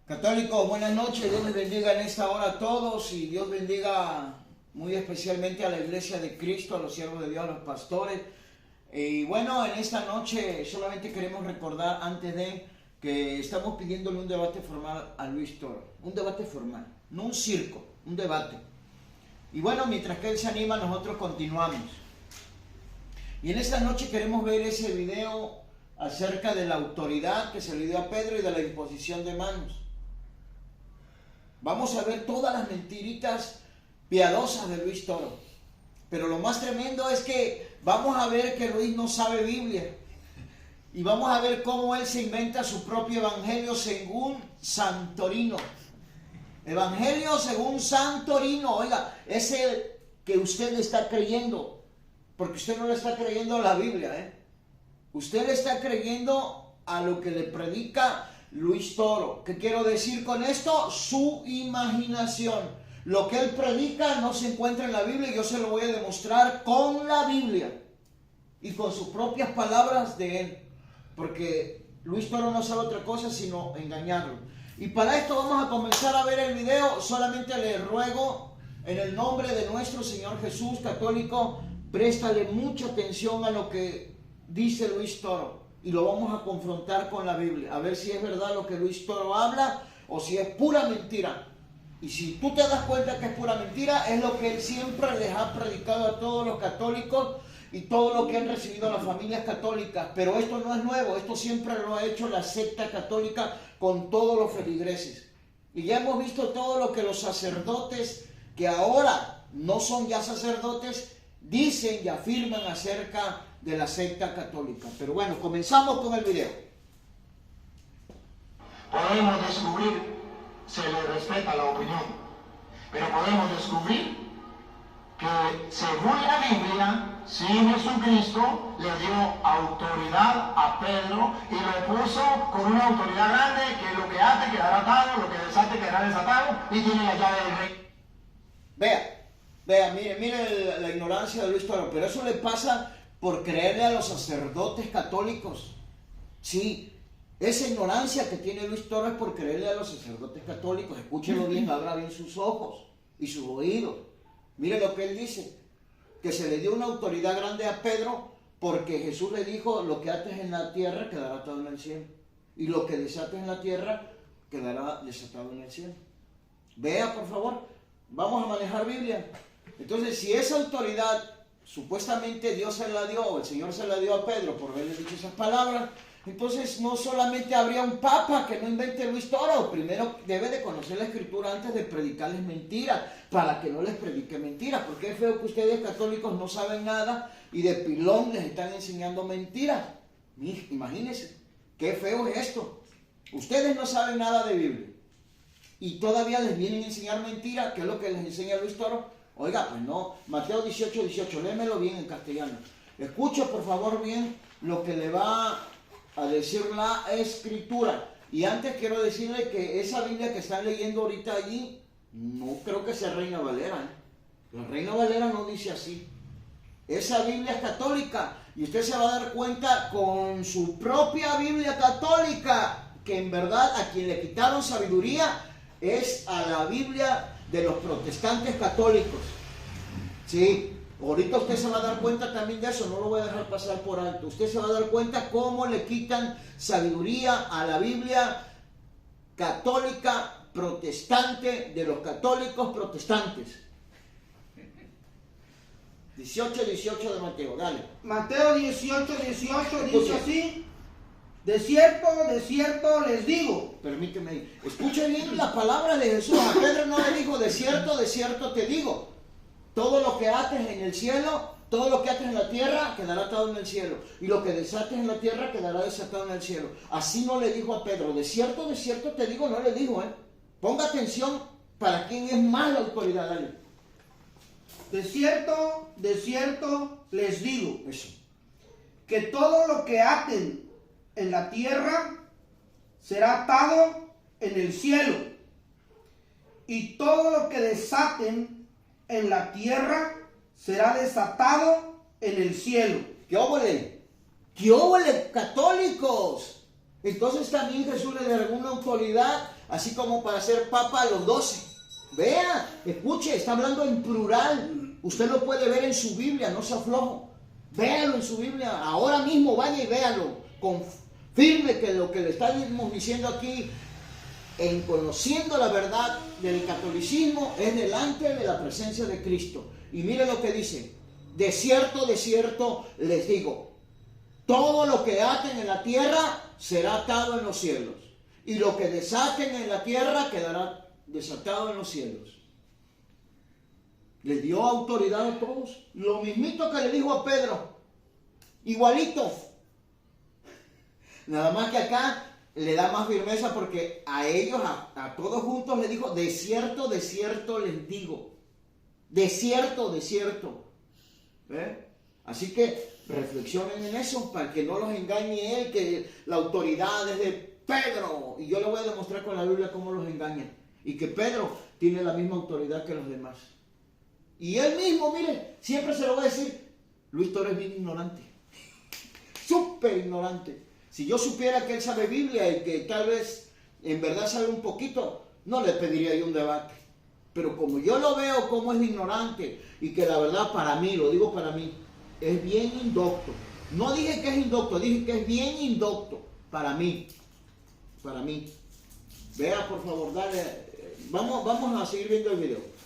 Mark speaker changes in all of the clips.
Speaker 1: Católicos, buenas noches, Dios les bendiga en esta hora a todos y Dios bendiga muy especialmente a la Iglesia de Cristo, a los siervos de Dios, a los pastores. Y bueno, en esta noche solamente queremos recordar antes de que estamos pidiéndole un debate formal a Luis Toro, un debate formal, no un circo, un debate. Y bueno, mientras que él se anima, nosotros continuamos. Y en esta noche queremos ver ese video acerca de la autoridad que se le dio a Pedro y de la imposición de manos. Vamos a ver todas las mentiritas piadosas de Luis Toro. Pero lo más tremendo es que vamos a ver que Luis no sabe Biblia. Y vamos a ver cómo él se inventa su propio evangelio según Santorino. Evangelio según Santorino. Oiga, es el que usted le está creyendo. Porque usted no le está creyendo a la Biblia, Usted le está creyendo a lo que le predica Luis Toro. ¿Qué quiero decir con esto? Su imaginación. Lo que él predica no se encuentra en la Biblia y yo se lo voy a demostrar con la Biblia y con sus propias palabras de él. Porque Luis Toro no sabe otra cosa sino engañarlo. Y para esto vamos a comenzar a ver el video. Solamente le ruego en el nombre de nuestro Señor Jesús, católico, préstale mucha atención a lo que dice Luis Toro. Y lo vamos a confrontar con la Biblia, a ver si es verdad lo que Luis Toro habla o si es pura mentira. Y si tú te das cuenta que es pura mentira, es lo que él siempre les ha predicado a todos los católicos y todo lo que han recibido las familias católicas. Pero esto no es nuevo, esto siempre lo ha hecho la secta católica con todos los feligreses. Y ya hemos visto todo lo que los sacerdotes, que ahora no son ya sacerdotes, dicen y afirman acerca de la secta católica. Pero bueno, comenzamos con el video.
Speaker 2: Podemos descubrir, se le respeta la opinión, pero podemos descubrir que según la Biblia, sí, Jesucristo le dio autoridad a Pedro y lo puso con una autoridad grande, que lo que ate quedará atado, lo que desate quedará desatado, y tiene la llave del rey.
Speaker 1: Vea, mire la ignorancia de Luis Toro, pero eso le pasa por creerle a los sacerdotes católicos. Sí, esa ignorancia que tiene Luis Toro es por creerle a los sacerdotes católicos. Escúchelo bien, abra bien sus ojos y sus oídos. Mire lo que él dice, que se le dio una autoridad grande a Pedro porque Jesús le dijo: lo que ates en la tierra quedará atado en el cielo, y lo que desates en la tierra quedará desatado en el cielo. Vea, por favor, vamos a manejar Biblia. Entonces, si esa autoridad supuestamente Dios se la dio, o el Señor se la dio a Pedro por haberle dicho esas palabras, entonces no solamente habría un papa que no invente Luis Toro. Primero debe de conocer la escritura antes de predicarles mentiras, para que no les predique mentiras, porque es feo que ustedes católicos no saben nada y de pilón les están enseñando mentiras. Imagínense, qué feo es esto. Ustedes no saben nada de Biblia y todavía les vienen a enseñar mentiras, que es lo que les enseña Luis Toro. Oiga, pues no, Mateo 18, léemelo bien en castellano. Escuche por favor bien lo que le va a decir la escritura. Y antes quiero decirle que esa Biblia que están leyendo ahorita allí, no creo que sea Reina Valera. La Reina Valera no dice así. Esa Biblia es católica y usted se va a dar cuenta con su propia Biblia católica que en verdad a quien le quitaron sabiduría es a la Biblia de los protestantes católicos. Sí, ahorita usted se va a dar cuenta también de eso, no lo voy a dejar pasar por alto. Usted se va a dar cuenta cómo le quitan sabiduría a la Biblia católica protestante de los católicos protestantes. 18 de Mateo, dale.
Speaker 3: Mateo 18 dice así: de cierto les digo.
Speaker 1: Permíteme, escuche bien la palabra de Jesús. A Pedro no le dijo: de cierto te digo, todo lo que ates en el cielo, todo lo que ates en la tierra quedará atado en el cielo, y lo que desates en la tierra quedará desatado en el cielo. Así no le dijo a Pedro. De cierto te digo, no le dijo, Ponga atención para quién es más la autoridad. Dale.
Speaker 3: De cierto les digo,
Speaker 1: Eso.
Speaker 3: que todo lo que aten en la tierra será atado en el cielo, y todo lo que desaten en la tierra será desatado en el cielo.
Speaker 1: ¿Qué óvole? ¿Qué óvole, católicos? Entonces también Jesús le delegó una autoridad, así como para ser papa a los 12. Vea, escuche, está hablando en plural. Usted lo puede ver en su Biblia, no se aflojo. Véalo en su Biblia, ahora mismo vaya y véalo. Confirme que lo que le estamos diciendo aquí, en conociendo la verdad del catolicismo, es delante de la presencia de Cristo. Y mire lo que dice: de cierto les digo, todo lo que aten en la tierra será atado en los cielos, y lo que desaten en la tierra quedará desatado en los cielos. Le dio autoridad a todos, lo mismito que le dijo a Pedro, igualito. Nada más que acá le da más firmeza, porque a ellos, a todos juntos le dijo: de cierto les digo. De cierto. Así que reflexionen en eso, para que no los engañe él, que la autoridad es de Pedro. Y yo le voy a demostrar con la Biblia cómo los engañan. Y que Pedro tiene la misma autoridad que los demás. Y él mismo, mire, siempre se lo va a decir: Luis Toro es bien ignorante. Súper ignorante. Si yo supiera que él sabe Biblia y que tal vez en verdad sabe un poquito, no le pediría yo un debate. Pero como yo lo veo como es ignorante, y que la verdad para mí, lo digo para mí, es bien indocto. No dije que es indocto, dije que es bien indocto. Para mí. Vea, por favor, dale. Vamos a seguir viendo el video.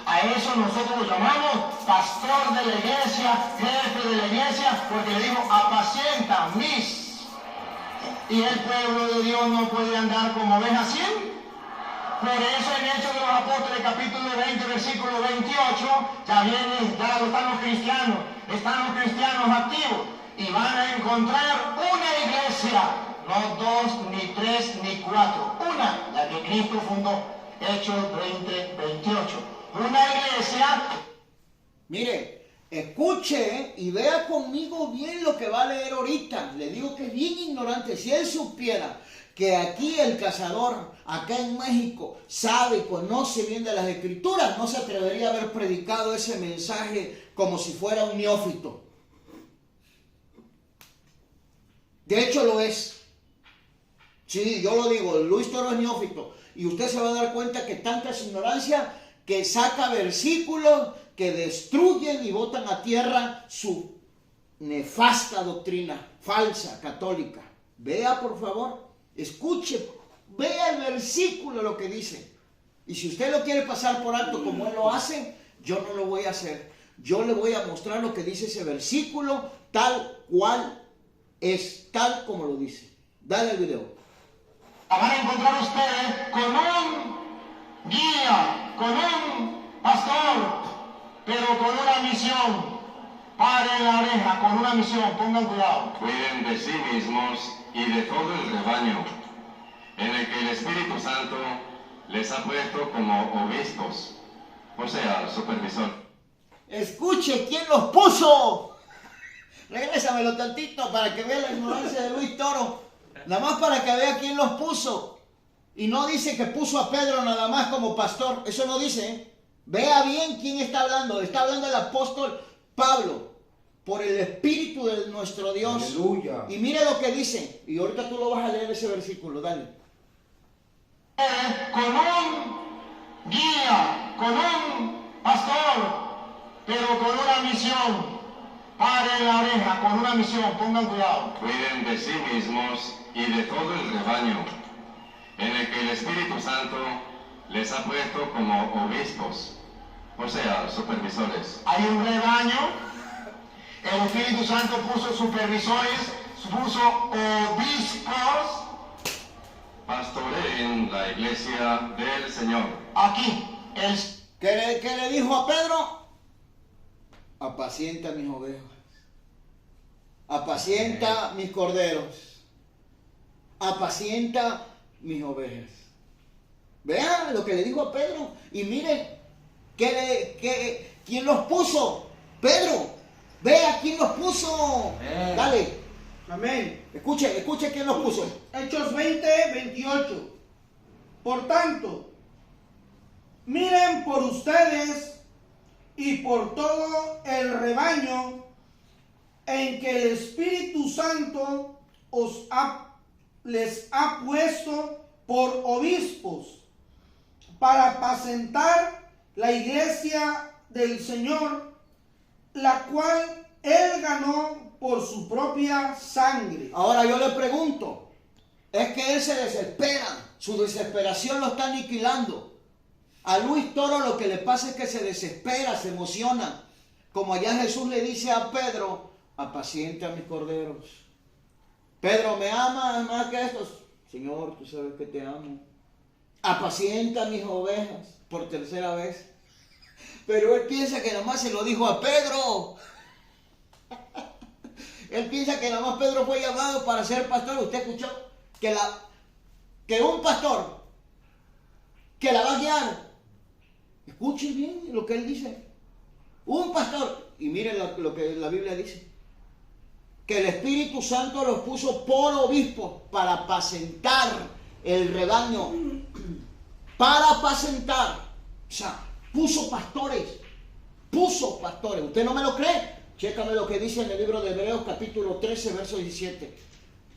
Speaker 2: A eso nosotros lo llamamos pastor de la iglesia, jefe de la iglesia, porque le dijo: apacienta mis. Y el pueblo de Dios no puede andar como ovejas sin. Por eso en Hechos de los Apóstoles, capítulo 20, versículo 28, ya vienen dados, están los cristianos activos, y van a encontrar una iglesia, no 2, ni 3, ni 4, una, la que Cristo fundó. Hechos 20, 28. Una iglesia.
Speaker 1: Mire, escuche y vea conmigo bien lo que va a leer ahorita. Le digo que es bien ignorante. Si él supiera que aquí el cazador, acá en México, sabe y conoce bien de las escrituras, no se atrevería a haber predicado ese mensaje como si fuera un neófito. De hecho lo es. Sí, yo lo digo, Luis Toro es neófito. Y usted se va a dar cuenta que tanta es ignorancia que saca versículos que destruyen y botan a tierra su nefasta doctrina falsa, católica. Vea, por favor, escuche, vea el versículo, lo que dice. Y si usted lo quiere pasar por alto como él lo hace, yo no lo voy a hacer. Yo le voy a mostrar lo que dice ese versículo, tal cual es, tal como lo dice. Dale el video.
Speaker 2: Van a encontrar ustedes con un guía, con un pastor, pero con una misión. Paren la oreja, con una misión, pongan cuidado.
Speaker 4: Cuiden de sí mismos y de todo el rebaño, en el que el Espíritu Santo les ha puesto como obispos, o sea, supervisor.
Speaker 1: Escuche, ¿quién los puso? Regrésamelo tantito para que vea la ignorancia de Luis Toro. Nada más para que vea quién los puso. Y no dice que puso a Pedro nada más como pastor. Eso no dice, ¿eh? Vea bien quién está hablando. Está hablando el apóstol Pablo, por el Espíritu de nuestro Dios.
Speaker 3: Aleluya.
Speaker 1: Y mire lo que dice. Y ahorita tú lo vas a leer ese versículo. Dale.
Speaker 2: Con un guía, con un pastor, pero con una misión. Paren la oreja, con una misión, pongan cuidado.
Speaker 4: Cuiden de sí mismos y de todo el rebaño, en el que el Espíritu Santo les ha puesto como obispos, o sea, supervisores.
Speaker 2: Hay un rebaño, el Espíritu Santo puso supervisores, puso obispos.
Speaker 4: Pastoreen la iglesia del Señor.
Speaker 2: Aquí,
Speaker 1: ¿Qué le dijo a Pedro? Apacienta mis ovejas. Apacienta mis corderos. Apacienta mis ovejas. Vean lo que le dijo a Pedro. Y miren, ¿quién los puso? Pedro. Vea quién los puso. Dale.
Speaker 3: Amén.
Speaker 1: Escuche quién los puso.
Speaker 3: Hechos 20, 28. Por tanto, miren por ustedes y por todo el rebaño en que el Espíritu Santo les ha puesto por obispos para apacentar la iglesia del Señor, la cual él ganó por su propia sangre.
Speaker 1: Ahora yo le pregunto, es que él se desespera, su desesperación lo está aniquilando. A Luis Toro lo que le pasa es que se desespera, se emociona. Como allá Jesús le dice a Pedro, apacienta a mis corderos. Pedro, ¿me amas más que estos? Señor, tú sabes que te amo. Apacienta a mis ovejas por tercera vez. Pero él piensa que nomás se lo dijo a Pedro. Él piensa que nomás Pedro fue llamado para ser pastor. Usted escuchó que un pastor que la va a guiar. Escuche bien lo que él dice. Un pastor, y miren lo que la Biblia dice, que el Espíritu Santo los puso por obispos para apacentar el rebaño. Para apacentar. O sea, puso pastores. ¿Usted no me lo cree? Chécame lo que dice en el libro de Hebreos capítulo 13, verso 17.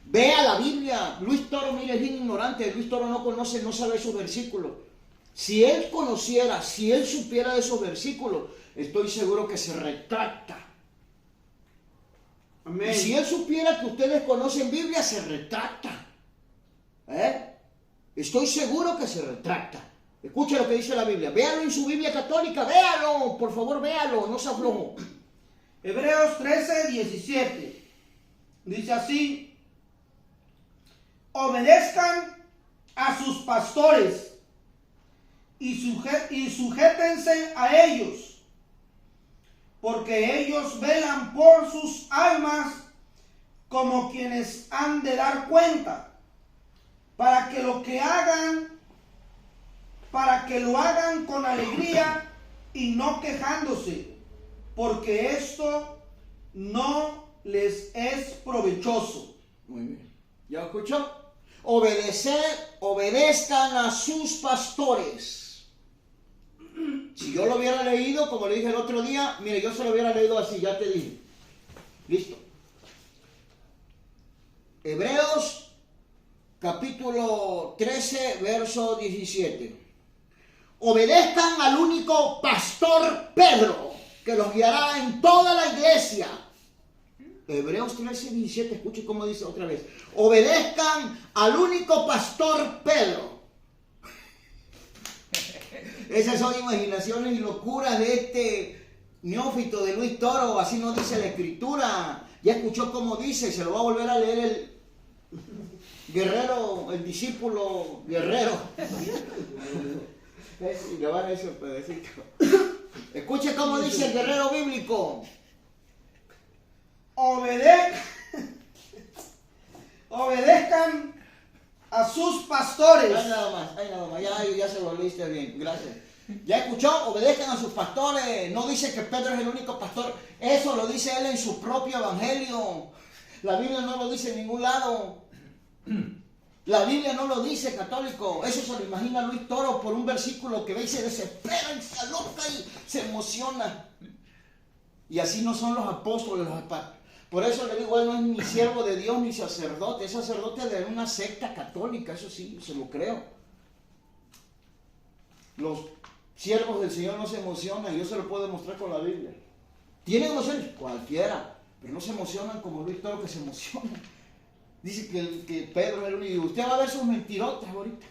Speaker 1: Vea la Biblia. Luis Toro, mire, es bien ignorante. Luis Toro no sabe esos versículos. Si él conociera, si él supiera de esos versículos, estoy seguro que se retracta.
Speaker 3: Amén.
Speaker 1: Y si él supiera que ustedes conocen Biblia, se retracta. Estoy seguro que se retracta. Escuche lo que dice la Biblia. Véalo en su Biblia católica. Véalo, por favor, véalo. No se aflojo.
Speaker 3: Hebreos 13, 17. Dice así: obedezcan a sus pastores y sujétense a ellos, porque ellos velan por sus almas como quienes han de dar cuenta, para que lo hagan con alegría y no quejándose, porque esto no les es provechoso.
Speaker 1: Muy bien. ¿Ya escuchó? Obedezcan a sus pastores. Si yo lo hubiera leído, como le dije el otro día, mire, yo se lo hubiera leído así, ya te dije. Listo. Hebreos capítulo 13, verso 17. Obedezcan al único pastor Pedro, que los guiará en toda la iglesia. Hebreos 13, 17, escuche cómo dice otra vez. Obedezcan al único pastor Pedro. Esas son imaginaciones y locuras de este neófito de Luis Toro, así no dice la Escritura. Ya escuchó cómo dice, se lo va a volver a leer el guerrero, el discípulo guerrero. Y le van a decir un pedacito. Escuche cómo dice el guerrero bíblico.
Speaker 3: Obedezcan a sus pastores.
Speaker 1: Hay nada más, ya se lo leíste bien, gracias. ¿Ya escuchó? Obedezcan a sus pastores. No dice que Pedro es el único pastor. Eso lo dice él en su propio evangelio. La Biblia no lo dice en ningún lado. La Biblia no lo dice, católico. Eso se lo imagina Luis Toro por un versículo que ve y se desespera y se aloca y se emociona. Y así no son los apóstoles. Por eso le digo, él no es ni siervo de Dios ni sacerdote. Es sacerdote de una secta católica, eso sí, se lo creo. Los siervos del Señor no se emocionan, yo se lo puedo demostrar con la Biblia. ¿Tienen emociones? Cualquiera, pero no se emocionan como Luis Toro, que se emociona. Dice que Pedro es el único. Usted va a ver sus mentirotas ahorita.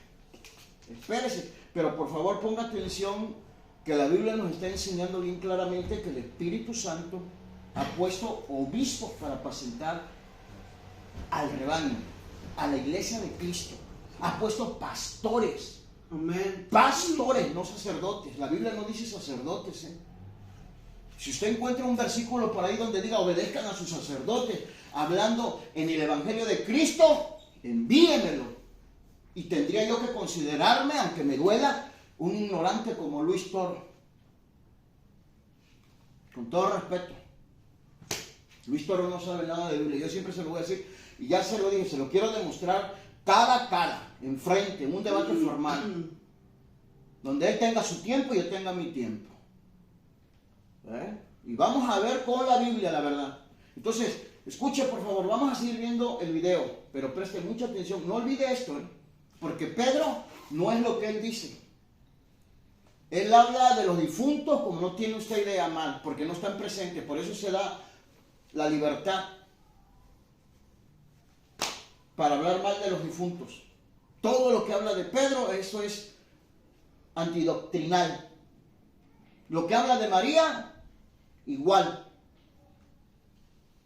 Speaker 1: Espérese, pero por favor ponga atención que la Biblia nos está enseñando bien claramente que el Espíritu Santo ha puesto obispos para apacentar al rebaño, a la iglesia de Cristo. Ha puesto pastores.
Speaker 3: Amén.
Speaker 1: Pastores, no sacerdotes. La Biblia no dice sacerdotes. Si usted encuentra un versículo por ahí donde diga obedezcan a sus sacerdotes, hablando en el Evangelio de Cristo, envíemelo. Y tendría yo que considerarme, aunque me duela, un ignorante como Luis Toro. Con todo respeto. Luis Toro no sabe nada de Biblia. Yo siempre se lo voy a decir, y ya se lo dije, se lo quiero demostrar cara a cara, enfrente, en un debate formal, donde él tenga su tiempo y yo tenga mi tiempo. Y vamos a ver con la Biblia la verdad. Entonces, Escuche, por favor, vamos a seguir viendo el video, pero preste mucha atención. No olvide esto, porque Pedro no es lo que él dice. Él habla de los difuntos como no tiene usted idea mal, porque no están presentes. Por eso se da la libertad para hablar mal de los difuntos. Todo lo que habla de Pedro, eso es antidoctrinal. Lo que habla de María, igual.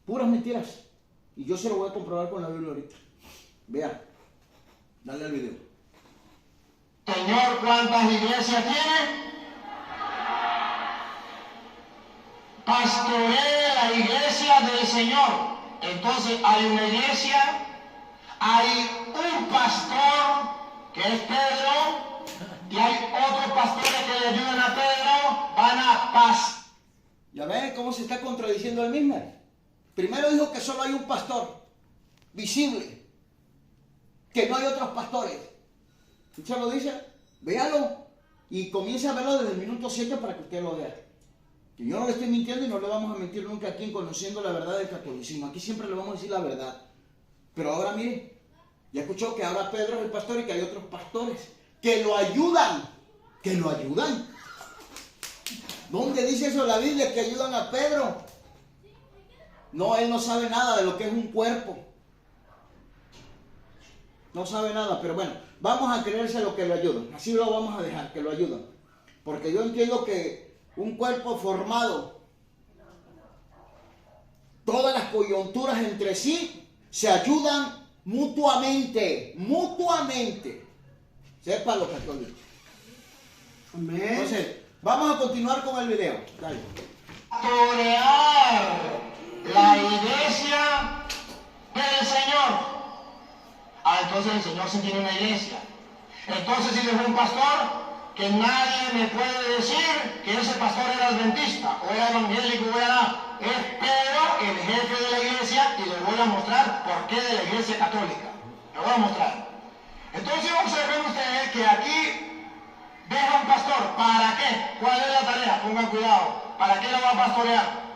Speaker 1: Puras mentiras. Y yo se lo voy a comprobar con la Biblia ahorita. Vea. Dale al video.
Speaker 2: Señor, ¿cuántas iglesias tiene? Pastoree la iglesia del Señor. Entonces hay una iglesia, hay un pastor que es Pedro, y hay otros pastores que le ayudan a Pedro, van a paz.
Speaker 1: ¿Ya ven cómo se está contradiciendo el mismo? Primero dijo que solo hay un pastor visible, que no hay otros pastores. ¿Usted lo dice? Véalo y comience a verlo desde el minuto 7 para que usted lo vea. Que yo no le estoy mintiendo y no le vamos a mentir nunca aquí en Conociendo la Verdad del Catolicismo. Aquí siempre le vamos a decir la verdad. Pero ahora mire, ya escuchó que ahora Pedro es el pastor y que hay otros pastores que lo ayudan. Que lo ayudan. ¿Dónde dice eso en la Biblia, que ayudan a Pedro? No, él no sabe nada de lo que es un cuerpo. No sabe nada, pero bueno, vamos a creerse lo que lo ayudan. Así lo vamos a dejar, que lo ayudan. Porque yo entiendo que un cuerpo formado, todas las coyunturas entre sí se ayudan mutuamente. Mutuamente. Sepan los católicos.
Speaker 3: Amén.
Speaker 1: Entonces, vamos a continuar con el video. Dale.
Speaker 2: Pastorear la iglesia del Señor. Entonces el Señor sí tiene una iglesia. Entonces si dejó un pastor, que nadie me puede decir que ese pastor era adventista o era evangélico o era nada. Es Pedro, el jefe de la iglesia, y les voy a mostrar por qué de la iglesia católica. Les voy a mostrar. Entonces observen ustedes que aquí deja un pastor. ¿Para qué? ¿Cuál es la tarea? Pongan cuidado. ¿Para qué lo va a pastorear?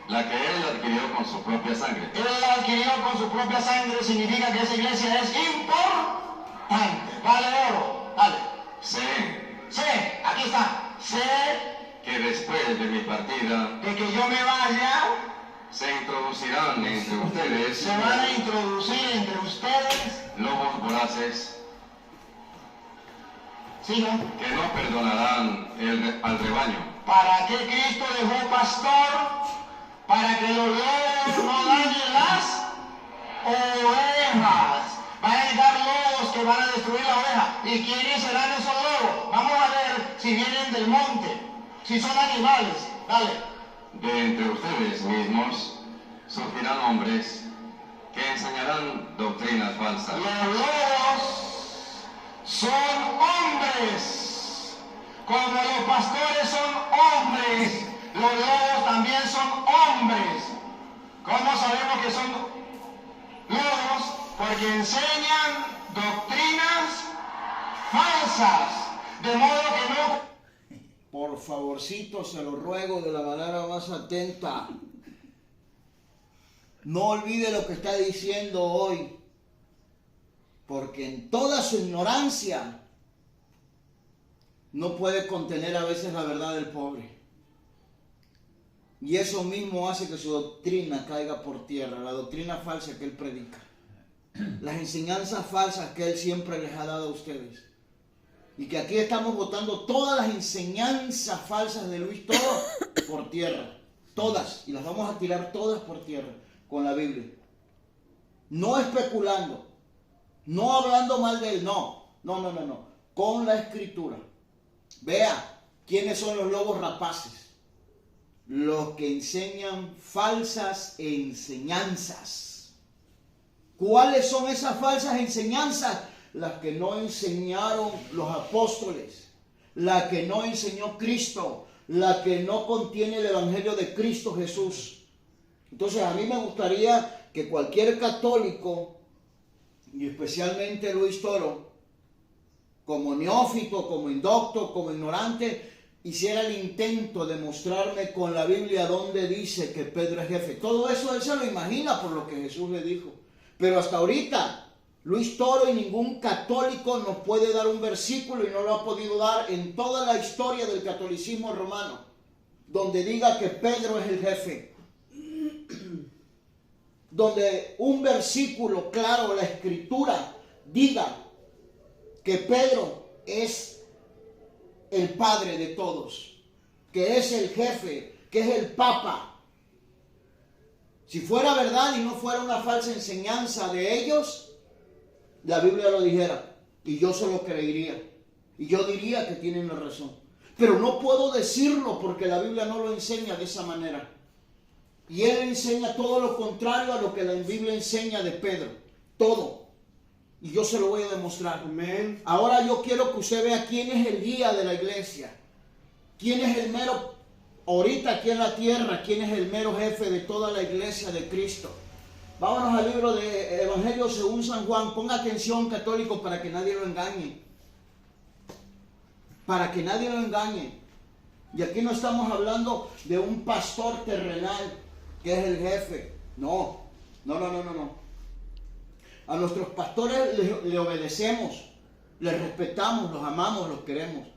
Speaker 4: La que él adquirió con su propia sangre.
Speaker 2: Él la adquirió con su propia sangre, significa que esa iglesia es importante. Vale oro. Dale.
Speaker 4: Sé
Speaker 2: Sé, aquí está. Sé
Speaker 4: que después de mi partida
Speaker 2: de que yo me vaya,
Speaker 4: se introducirán entre ustedes
Speaker 2: se van a introducir entre ustedes,
Speaker 4: lobos voraces
Speaker 2: sigan,
Speaker 4: que no perdonarán al rebaño.
Speaker 2: ¿para qué Cristo dejó pastor? Para que los lobos no dañen las ovejas. Van a llegar lobos que van a destruir la oveja. ¿Y quiénes serán esos lobos? Vamos a ver si vienen del monte, si son animales. Dale.
Speaker 4: De entre ustedes mismos surgirán hombres que enseñarán doctrinas falsas.
Speaker 2: Los lobos son hombres. Como los pastores son hombres, los lobos también son hombres. ¿Cómo sabemos que son lobos? Porque enseñan doctrinas falsas. De modo que no...
Speaker 1: Por favorcito, se lo ruego de la manera más atenta. No olvide lo que está diciendo hoy. Porque en toda su ignorancia no puede contener a veces la verdad del pobre. Y eso mismo hace que su doctrina caiga por tierra, la doctrina falsa que él predica. Las enseñanzas falsas que él siempre les ha dado a ustedes. Y que aquí estamos botando todas las enseñanzas falsas de Luis, todo por tierra. Todas. Y las vamos a tirar todas por tierra con la Biblia. No especulando. No hablando mal de él. No. Con la Escritura. Vea quiénes son los lobos rapaces. Los que enseñan falsas enseñanzas. ¿Cuáles son esas falsas enseñanzas? Las que no enseñaron los apóstoles, la que no enseñó Cristo, la que no contiene el Evangelio de Cristo Jesús. Entonces a mí me gustaría que cualquier católico, y especialmente Luis Toro, como neófito, como indocto, como ignorante, hiciera el intento de mostrarme con la Biblia donde dice que Pedro es jefe. Todo eso él se lo imagina por lo que Jesús le dijo. Pero hasta ahorita, Luis Toro y ningún católico nos puede dar un versículo, y no lo ha podido dar en toda la historia del catolicismo romano, donde diga que Pedro es el jefe. Donde un versículo claro, la escritura, diga que Pedro es el padre de todos, que es el jefe, que es el papa. Si fuera verdad y no fuera una falsa enseñanza de ellos, la Biblia lo dijera y yo se lo creería y yo diría que tienen la razón. Pero no puedo decirlo porque la Biblia no lo enseña de esa manera. Y él enseña todo lo contrario a lo que la Biblia enseña de Pedro. Todo. Y yo se lo voy a demostrar.
Speaker 3: Amén.
Speaker 1: Ahora yo quiero que usted vea quién es el guía de la iglesia. Quién es el mero, ahorita aquí en la tierra, quién es el mero jefe de toda la iglesia de Cristo. Vámonos al libro de Evangelio según San Juan. Ponga atención, católico, para que nadie lo engañe. Para que nadie lo engañe. Y aquí no estamos hablando de un pastor terrenal que es el jefe. No. A nuestros pastores le obedecemos, les respetamos, los amamos, los queremos.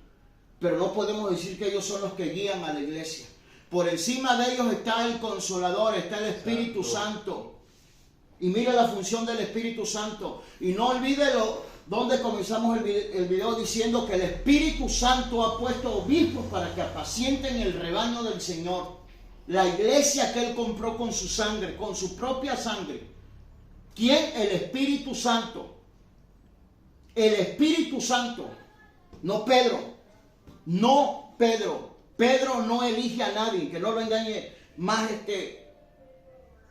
Speaker 1: Pero no podemos decir que ellos son los que guían a la iglesia. Por encima de ellos está el Consolador, está el Espíritu Santo. Y mire la función del Espíritu Santo. Y no olvide donde comenzamos el video diciendo que el Espíritu Santo ha puesto obispos para que apacienten el rebaño del Señor. La iglesia que Él compró con su sangre, con su propia sangre. ¿Quién? El Espíritu Santo. El Espíritu Santo. No Pedro. No Pedro. Pedro no elige a nadie. Que no lo engañe más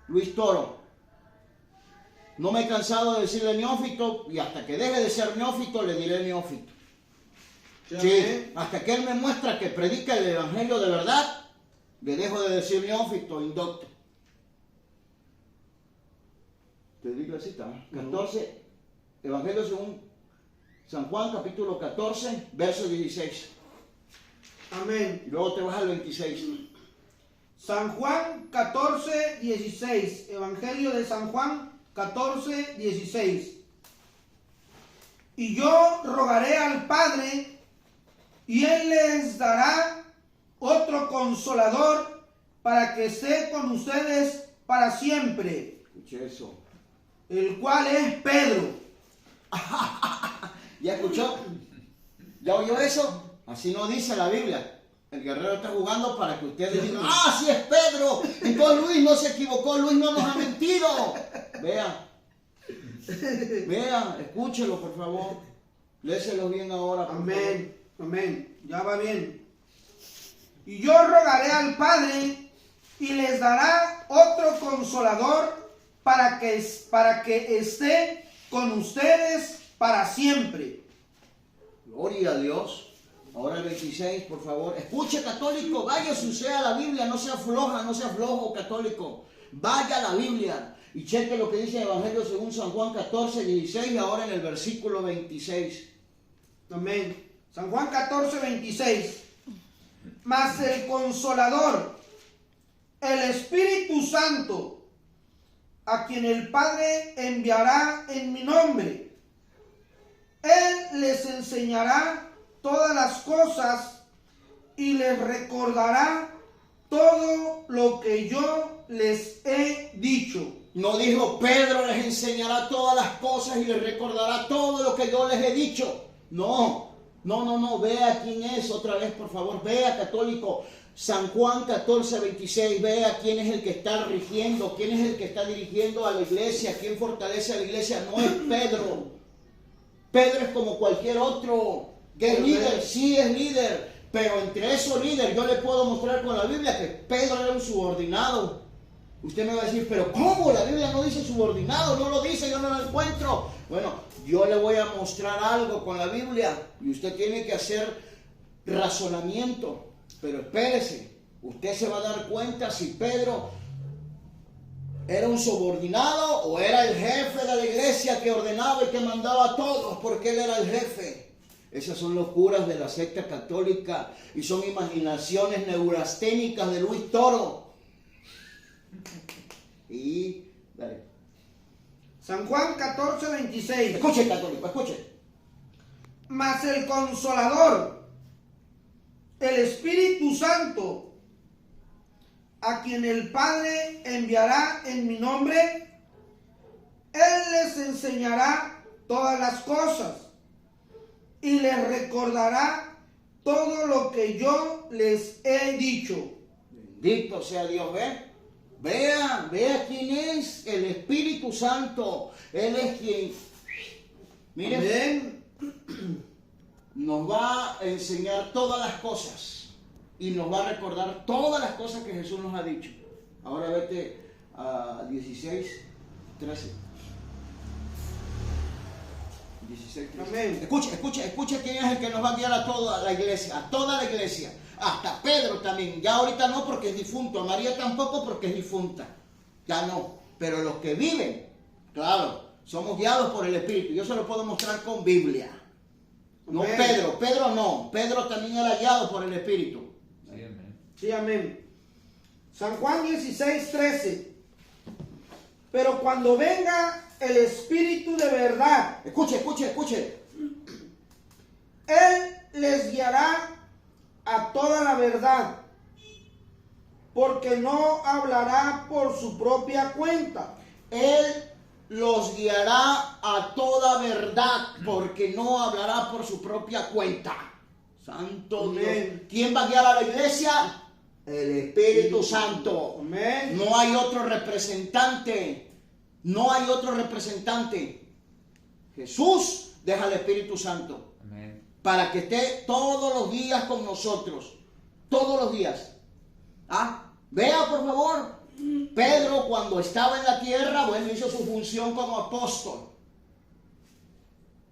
Speaker 1: Luis Toro. No me he cansado de decirle neófito, y hasta que deje de ser neófito le diré neófito. Sí, hasta que él me muestra que predica el evangelio de verdad, le dejo de decir neófito, indocto. Te digo la cita, 14, Evangelio según San Juan, capítulo 14, verso 16.
Speaker 3: Amén.
Speaker 1: Y luego te vas al 26.
Speaker 3: San Juan 14, 16. Evangelio de San Juan 14, 16. Y yo rogaré al Padre, y Él les dará otro consolador para que esté con ustedes para siempre.
Speaker 1: Escuche eso.
Speaker 3: El cual es Pedro.
Speaker 1: ¿Ya escuchó? ¿Ya oyó eso? Así no dice la Biblia. El guerrero está jugando para que ustedes digan, ¡ah, sí es Pedro! Entonces Luis no se equivocó, Luis no nos ha mentido. Vean, escúchelo por favor. Léeselo bien ahora.
Speaker 3: Amén, amén. Ya va bien. Y yo rogaré al Padre y les dará otro consolador para que esté con ustedes para siempre.
Speaker 1: Gloria a Dios. Ahora el 26, por favor. Escuche, católico, váyase usted a la Biblia, no sea floja, no sea flojo, católico. Vaya a la Biblia y cheque lo que dice el Evangelio según San Juan 14, 16 y ahora en el versículo 26.
Speaker 3: Amén. San Juan 14, 26. Mas el Consolador, el Espíritu Santo, a quien el Padre enviará en mi nombre, Él les enseñará todas las cosas y les recordará todo lo que yo les he dicho.
Speaker 1: No dijo Pedro les enseñará todas las cosas y les recordará todo lo que yo les he dicho. No. Vea quién es otra vez, por favor. Vea, católico. San Juan 14, 26. Vea quién es el que está rigiendo, quién es el que está dirigiendo a la iglesia, quién fortalece a la iglesia. No es Pedro. Pedro es como cualquier otro. ¿Que es líder? Sí, es líder. Pero entre esos líderes yo le puedo mostrar con la Biblia que Pedro era un subordinado. Usted me va a decir, pero ¿cómo? La Biblia no dice subordinado, no lo dice, yo no lo encuentro. Bueno, yo le voy a mostrar algo con la Biblia y usted tiene que hacer razonamiento. Pero espérese, usted se va a dar cuenta si Pedro era un subordinado o era el jefe de la iglesia que ordenaba y que mandaba a todos porque él era el jefe. Esas son locuras de la secta católica y son imaginaciones neurasténicas de Luis Toro. Y dale.
Speaker 3: San Juan 14, 26.
Speaker 1: Escuche, católico, escuche.
Speaker 3: Mas el Consolador, el Espíritu Santo, a quien el Padre enviará en mi nombre, Él les enseñará todas las cosas y les recordará todo lo que yo les he dicho.
Speaker 1: Bendito sea Dios, vea quién es el Espíritu Santo. Él es quien, miren,
Speaker 3: Amén.
Speaker 1: nos va a enseñar todas las cosas y nos va a recordar todas las cosas que Jesús nos ha dicho. Ahora vete a 16, 13. 16, 13.
Speaker 3: Amén.
Speaker 1: Escucha quién es el que nos va a guiar a toda la iglesia, hasta Pedro también. Ya ahorita no porque es difunto, a María tampoco porque es difunta, ya no. Pero los que viven, claro, somos guiados por el Espíritu. Yo se lo puedo mostrar con Biblia. No
Speaker 3: Amén.
Speaker 1: Pedro no. Pedro también era guiado por el Espíritu.
Speaker 5: Sí, amén.
Speaker 3: Sí, amén. San Juan 16, 13. Pero cuando venga el Espíritu de verdad,
Speaker 1: Escuche.
Speaker 3: Él les guiará a toda la verdad, porque no hablará por su propia cuenta.
Speaker 1: Él los guiará a toda verdad, porque no hablará por su propia cuenta. Santo Dios.
Speaker 3: Amén.
Speaker 1: ¿Quién va a guiar a la iglesia? El Espíritu Santo.
Speaker 3: Amén.
Speaker 1: No hay otro representante. Jesús deja al Espíritu Santo
Speaker 5: Amén.
Speaker 1: para que esté todos los días con nosotros. Todos los días. Vea por favor. Pedro cuando estaba en la tierra, bueno, hizo su función como apóstol.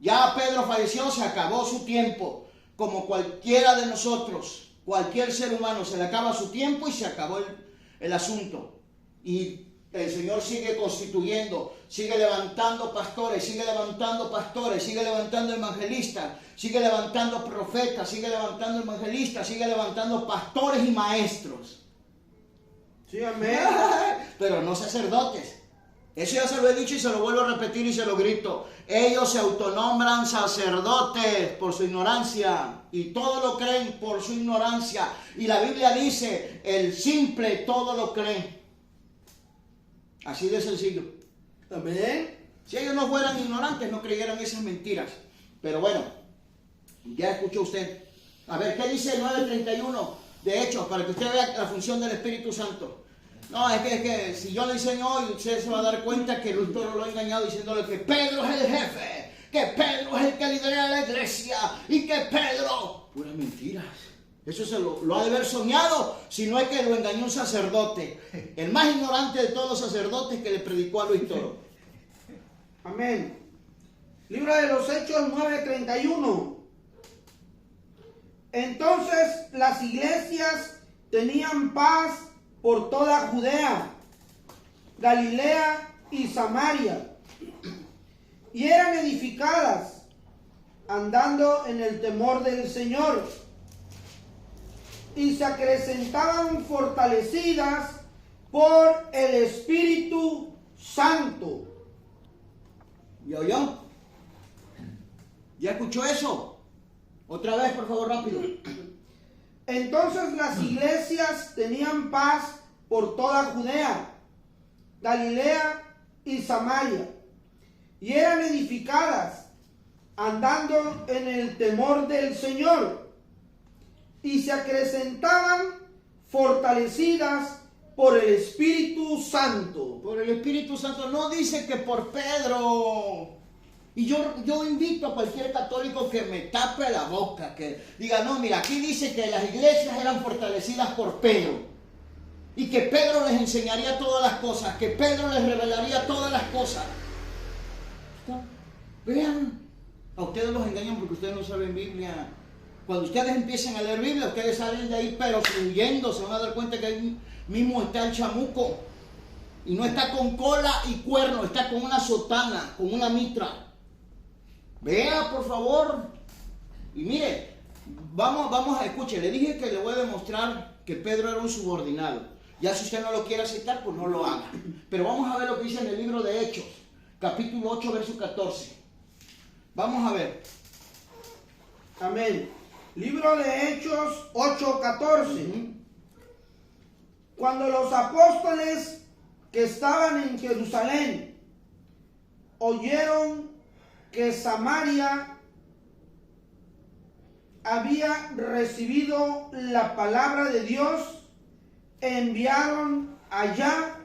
Speaker 1: Ya Pedro falleció, se acabó su tiempo. Como cualquiera de nosotros, cualquier ser humano, se le acaba su tiempo y se acabó el asunto. Y el Señor sigue constituyendo, sigue levantando pastores, sigue levantando evangelistas, sigue levantando profetas, sigue levantando evangelistas, sigue levantando pastores y maestros.
Speaker 3: Sí, amén.
Speaker 1: Pero no sacerdotes. Eso ya se lo he dicho y se lo vuelvo a repetir y se lo grito. Ellos se autonombran sacerdotes por su ignorancia y todo lo creen por su ignorancia. Y la Biblia dice, el simple todo lo cree. Así de sencillo.
Speaker 3: Amén.
Speaker 1: Si ellos no fueran ignorantes, no creyeran esas mentiras. Pero bueno, ya escuchó usted. A ver, ¿qué dice el 9:31? De hecho, para que usted vea la función del Espíritu Santo. No, es que si yo le enseño hoy, usted se va a dar cuenta que Luis Toro lo ha engañado diciéndole que Pedro es el jefe, que Pedro es el que lidera la iglesia y que Pedro... Puras mentiras. Eso se lo ha de haber soñado, si no es que lo engañó un sacerdote, el más ignorante de todos los sacerdotes que le predicó a Luis Toro.
Speaker 3: Amén. Libro de los Hechos 9:31. Entonces las iglesias tenían paz por toda Judea, Galilea y Samaria, y eran edificadas, andando en el temor del Señor, y se acrecentaban fortalecidas por el Espíritu Santo.
Speaker 1: ¿Ya oyó? ¿Ya escuchó eso? Otra vez, por favor, rápido.
Speaker 3: Entonces las iglesias tenían paz por toda Judea, Galilea y Samaria, y eran edificadas, andando en el temor del Señor, y se acrecentaban fortalecidas por el Espíritu Santo.
Speaker 1: Por el Espíritu Santo. No dice que por Pedro. Y yo invito a cualquier católico que me tape la boca, que diga, no, mira, aquí dice que las iglesias eran fortalecidas por Pedro. Y que Pedro les enseñaría todas las cosas, que Pedro les revelaría todas las cosas. Vean, a ustedes los engañan porque ustedes no saben Biblia. Cuando ustedes empiecen a leer Biblia, ustedes salen de ahí pero fluyendo, se van a dar cuenta que ahí mismo está el chamuco. Y no está con cola y cuerno, está con una sotana, con una mitra. Vea, por favor. Y mire, vamos a escuchar. Le dije que le voy a demostrar que Pedro era un subordinado. Ya si usted no lo quiere aceptar, pues no lo haga. Pero vamos a ver lo que dice en el libro de Hechos, capítulo 8, verso 14. Vamos a ver.
Speaker 3: Amén. Libro de Hechos 8:14. Cuando los apóstoles que estaban en Jerusalén oyeron que Samaria había recibido la palabra de Dios, enviaron allá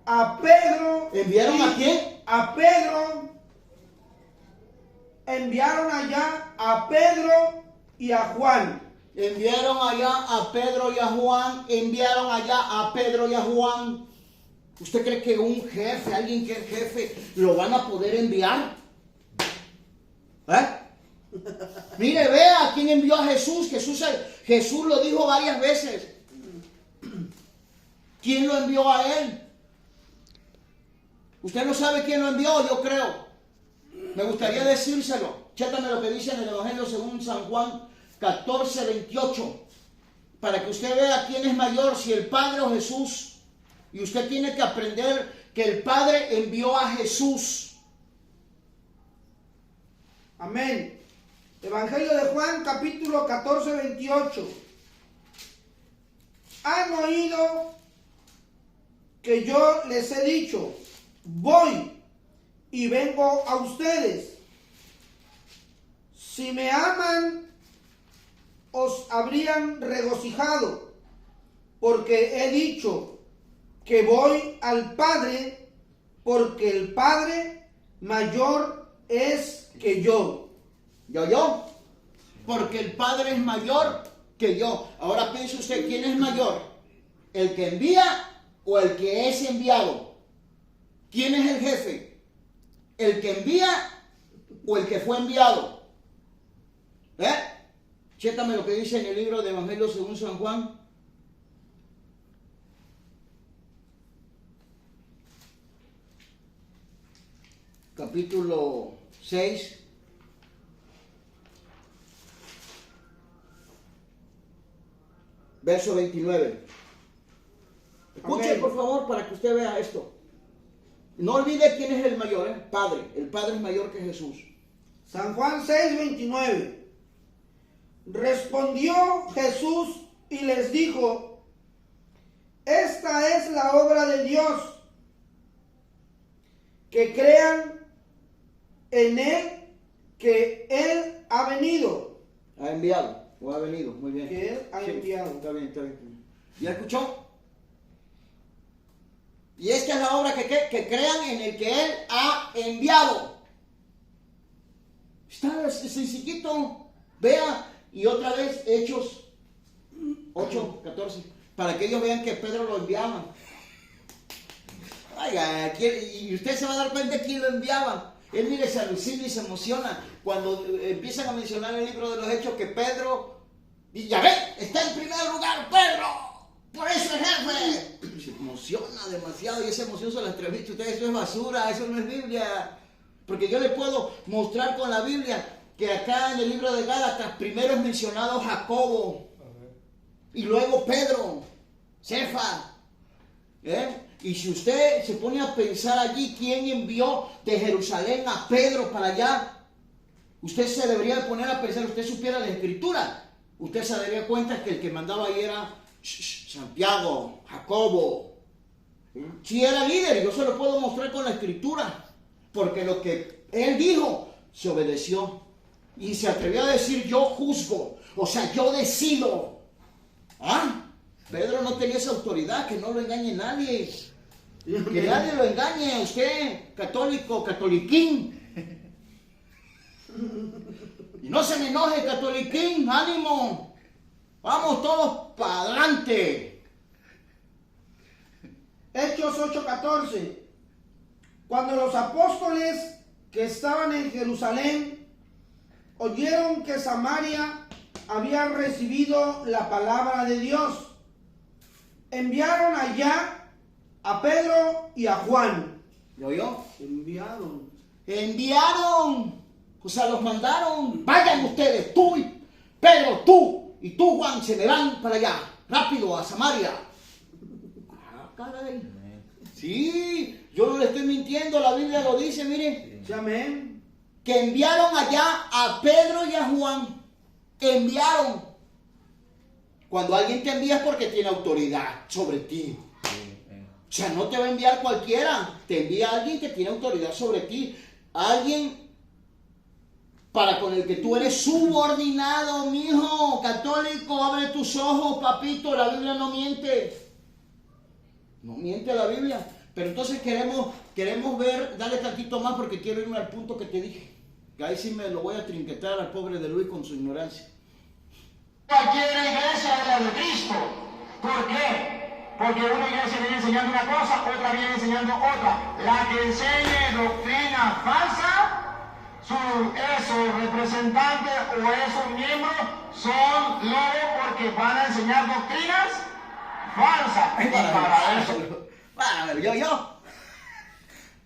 Speaker 3: a Pedro.
Speaker 1: ¿Enviaron a quién?
Speaker 3: A Pedro. Enviaron allá a Pedro y a Juan.
Speaker 1: Enviaron allá a Pedro y a Juan. Enviaron allá a Pedro y a Juan. ¿Usted cree que un jefe, alguien que es jefe, lo van a poder enviar? Mire, vea a quién envió a Jesús. Jesús lo dijo varias veces. ¿Quién lo envió a él? Usted no sabe quién lo envió, yo creo. Me gustaría decírselo. Chétame lo que dice en el Evangelio según San Juan 14:28. Para que usted vea quién es mayor, si el Padre o Jesús. Y usted tiene que aprender que el Padre envió a Jesús.
Speaker 3: Amén. Evangelio de Juan, capítulo 14:28. Han oído que yo les he dicho, voy y vengo a ustedes. Si me aman, os habrían regocijado, porque he dicho que voy al Padre, porque el Padre mayor es que yo.
Speaker 1: ¿Yo? Porque el Padre es mayor que yo. Ahora piense usted, ¿quién es mayor? ¿El que envía o el que es enviado? ¿Quién es el jefe? ¿El que envía o el que fue enviado? Chétame lo que dice en el libro de Evangelio según San Juan. Capítulo 6. Verso 29. Escuche,
Speaker 3: Amén.
Speaker 1: por favor, para que usted vea esto. No olvide quién es el mayor, Padre. El Padre es mayor que Jesús.
Speaker 3: San Juan 6:29. Respondió Jesús y les dijo, esta es la obra de Dios, que crean en Él, que Él ha venido.
Speaker 1: Ha enviado o ha venido, muy bien.
Speaker 3: Que Él ha enviado.
Speaker 1: Está bien, está bien. ¿Ya escuchó? Y esta es la obra que crean en el que Él ha enviado. Está sencillito. Vea, y otra vez Hechos 8:14. Para que ellos vean que Pedro lo enviaba. Oiga, y usted se va a dar cuenta quién lo enviaba. Él, mire, se alucina y se emociona cuando empiezan a mencionar en el libro de los Hechos que Pedro, y ya ve, está en primer lugar Pedro, por eso es jefe. Se emociona demasiado y esa emoción se la transmite a ustedes. Eso es basura, eso no es Biblia. Porque yo le puedo mostrar con la Biblia que acá en el libro de Gálatas primero es mencionado Jacobo y luego Pedro, Cefa. Y si usted se pone a pensar allí quién envió de Jerusalén a Pedro para allá, usted se debería de poner a pensar, usted supiera la escritura, usted se daría cuenta que el que mandaba ahí era Santiago, Jacobo. Sí era líder, y yo se lo puedo mostrar con la escritura, porque lo que él dijo se obedeció. Y se atrevió a decir, yo juzgo, o sea, yo decido. Pedro no tenía esa autoridad, que no lo engañe nadie. Que nadie lo engañe, usted, católico, catoliquín. Y no se me enoje, catoliquín, ánimo. Vamos todos para adelante.
Speaker 3: Hechos 8:14. Cuando los apóstoles que estaban en Jerusalén oyeron que Samaria había recibido la palabra de Dios, enviaron allá a Pedro y a Juan.
Speaker 1: ¿Lo oyó?
Speaker 3: Enviaron.
Speaker 1: Enviaron. O sea, los mandaron, vayan ustedes, tú y Pedro, tú y tú, Juan, se me van para allá, rápido, a Samaria. Ah, caray. Sí, yo no le estoy mintiendo, la Biblia lo dice, miren.
Speaker 3: Sí, amén.
Speaker 1: Que enviaron allá a Pedro y a Juan. Enviaron. Cuando alguien te envía es porque tiene autoridad sobre ti. O sea, no te va a enviar cualquiera. Te envía alguien que tiene autoridad sobre ti. Alguien para con el que tú eres subordinado, mijo, católico, abre tus ojos, papito, la Biblia no miente. No miente la Biblia. Pero entonces queremos ver, dale tantito más porque quiero irme al punto que te dije. Que ahí sí me lo voy a trinquetar al pobre de Luis con su ignorancia.
Speaker 2: Cualquier iglesia es la de Cristo. ¿Por qué? Porque una iglesia viene enseñando una cosa, otra viene enseñando otra. La que enseñe doctrina falsa, esos representantes o esos miembros son lobos porque van a enseñar doctrinas falsas. Y para eso...
Speaker 1: Bueno, yo.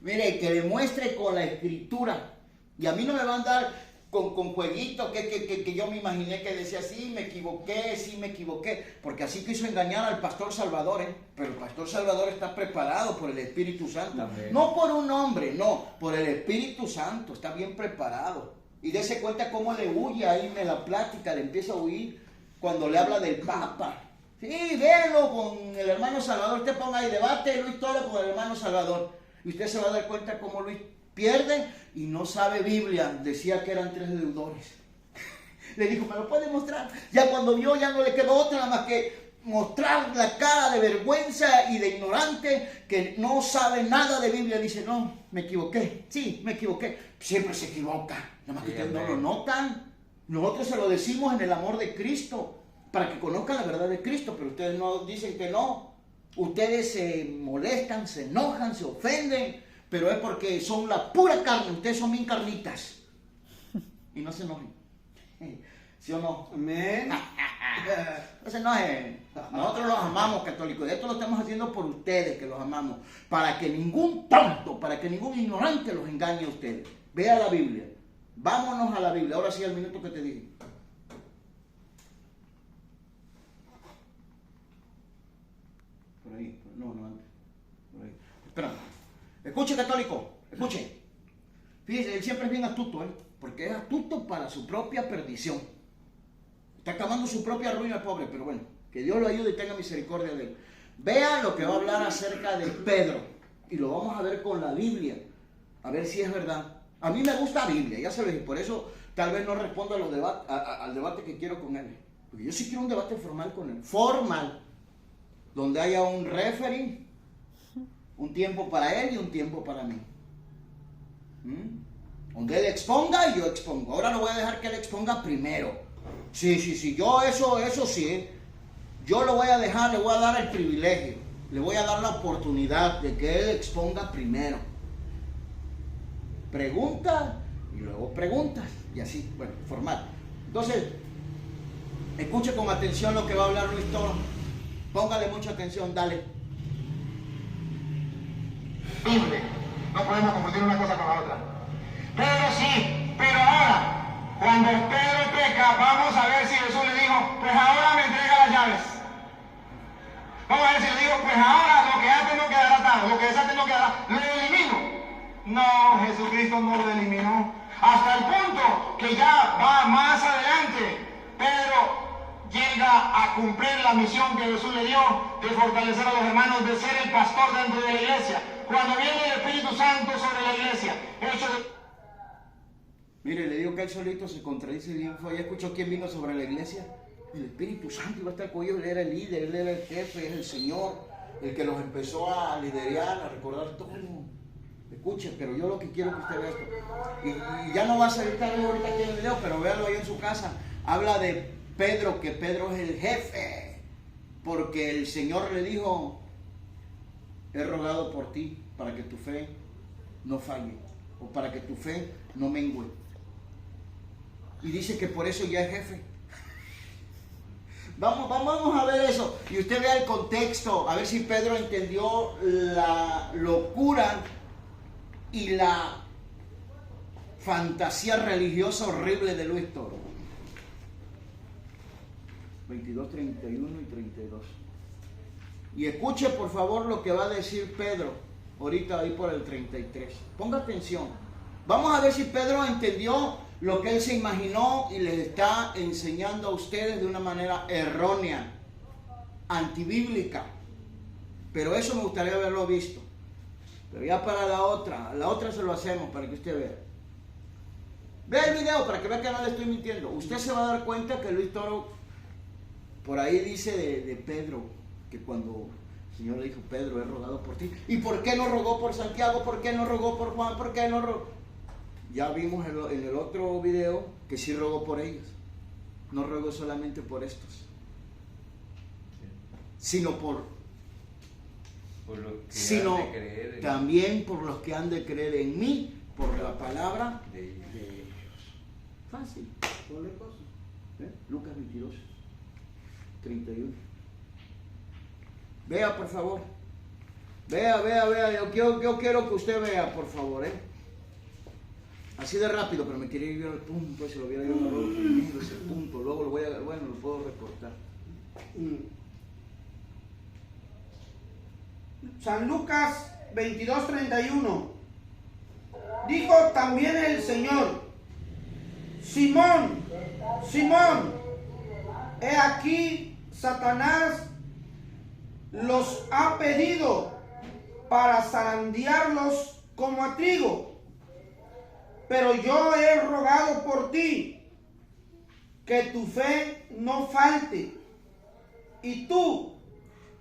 Speaker 1: Mire, que demuestre con la escritura. Y a mí no me van a dar con jueguitos que yo me imaginé que decía, sí me equivoqué. Porque así quiso engañar al pastor Salvador, ¿eh? Pero el pastor Salvador está preparado por el Espíritu Santo. Amén. No por un hombre, no, por el Espíritu Santo. Está bien preparado. Y dése cuenta cómo le huye ahí en la plática, le empieza a huir cuando le habla del Papa. Sí, véanlo con el hermano Salvador. Usted ponga ahí debate Luis Toro con el hermano Salvador. Y usted se va a dar cuenta cómo Luis pierde y no sabe Biblia. Decía que eran 3 deudores. Le dijo, ¿me lo puede mostrar? Ya cuando vio, ya no le quedó otra nada más que mostrar la cara de vergüenza y de ignorante que no sabe nada de Biblia. Dice, no, me equivoqué. Sí, me equivoqué. Siempre se equivoca. Nada más que ustedes no lo notan. Nosotros se lo decimos en el amor de Cristo, para que conozcan la verdad de Cristo, pero ustedes no dicen que no. Ustedes se molestan, se enojan, se ofenden, pero es porque son la pura carne. Ustedes son bien carnitas. Y no se enojen. ¿Sí o no?
Speaker 3: Amén.
Speaker 1: No se enojen. Nosotros los amamos, católicos. Esto lo estamos haciendo por ustedes, que los amamos. Para que ningún tonto, para que ningún ignorante los engañe a ustedes. Vea la Biblia. Vámonos a la Biblia. Ahora sí, al minuto que te dije. Por ahí, no, antes. Por ahí. Espera. Escuche, católico, escuche. Fíjese, él siempre es bien astuto, porque es astuto para su propia perdición. Está acabando su propia ruina, pobre, pero bueno, que Dios lo ayude y tenga misericordia de él. Vean lo que va a hablar acerca de Pedro, y lo vamos a ver con la Biblia, a ver si es verdad. A mí me gusta la Biblia, ya se lo dije, por eso tal vez no respondo a los al debate que quiero con él. Porque yo sí quiero un debate formal con él, formal, donde haya un referee, un tiempo para él y un tiempo para mí. Donde él exponga y yo expongo. Ahora no voy a dejar que él exponga primero. Sí, yo eso sí. Yo lo voy a dejar, le voy a dar el privilegio, le voy a dar la oportunidad de que él exponga primero. Pregunta y luego preguntas. Y así, bueno, formal. Entonces, escuche con atención lo que va a hablar Luis Toro. Póngale mucha atención, dale.
Speaker 2: No podemos confundir una cosa con la otra. Pero sí, pero ahora, cuando Pedro peca, vamos a ver si Jesús le dijo, pues ahora me entrega las llaves. Vamos a ver si le digo, pues ahora lo que antes no quedará atado, lo que desate no quedará, lo elimino. No, Jesucristo no lo eliminó. Hasta el punto que ya va más adelante, Pedro llega a cumplir la misión que Jesús le dio de fortalecer a los hermanos, de ser el pastor dentro de la iglesia. Cuando viene el Espíritu Santo sobre la iglesia,
Speaker 1: Mire, le digo que él solito se contradice bien. ¿Ya escuchó quién vino sobre la iglesia? El Espíritu Santo iba a estar con ellos. Él era el líder, él era el jefe, es el Señor, el que los empezó a liderar, a recordar todo. Escuche, pero yo lo que quiero que usted vea esto. Y ya no va a salir tarde ahorita aquí en el video, pero véalo ahí en su casa. Habla de Pedro, que Pedro es el jefe, porque el Señor le dijo, he rogado por ti para que tu fe no falle, o para que tu fe no mengue. Y dice que por eso ya es jefe. Vamos a ver eso. Y usted vea el contexto, a ver si Pedro entendió la locura y la fantasía religiosa horrible de Luis Toro. 22, 31 y 32. Y escuche por favor lo que va a decir Pedro, ahorita ahí por el 33. Ponga atención. Vamos a ver si Pedro entendió lo que él se imaginó y les está enseñando a ustedes de una manera errónea, antibíblica. Pero eso me gustaría haberlo visto. Pero ya para la otra se lo hacemos para que usted vea. Vea el video para que vea que no le estoy mintiendo. Usted se va a dar cuenta que Luis Toro por ahí dice de Pedro, que cuando el Señor le dijo, Pedro, he rogado por ti. ¿Y por qué no rogó por Santiago? ¿Por qué no rogó por Juan? ¿Por qué no rogó? Ya vimos en el otro video que sí rogó por ellos. No rogó solamente por estos, sino por
Speaker 5: los que
Speaker 1: sino
Speaker 5: han de creer en
Speaker 1: también por los que han de creer en mí, por la palabra
Speaker 5: de ellos.
Speaker 1: de ellos. Fácil. Ponle cosas. Lucas 22, 31. Vea, por favor. Vea. Yo quiero que usted vea, por favor, Así de rápido, pero me quería ir al punto, si lo hubiera ido a ese punto, luego lo puedo recortar.
Speaker 3: San Lucas 22:31. Dijo también el Señor: Simón, Simón, he aquí Satanás los ha pedido para zarandearlos como a trigo, pero yo he rogado por ti que tu fe no falte, y tú,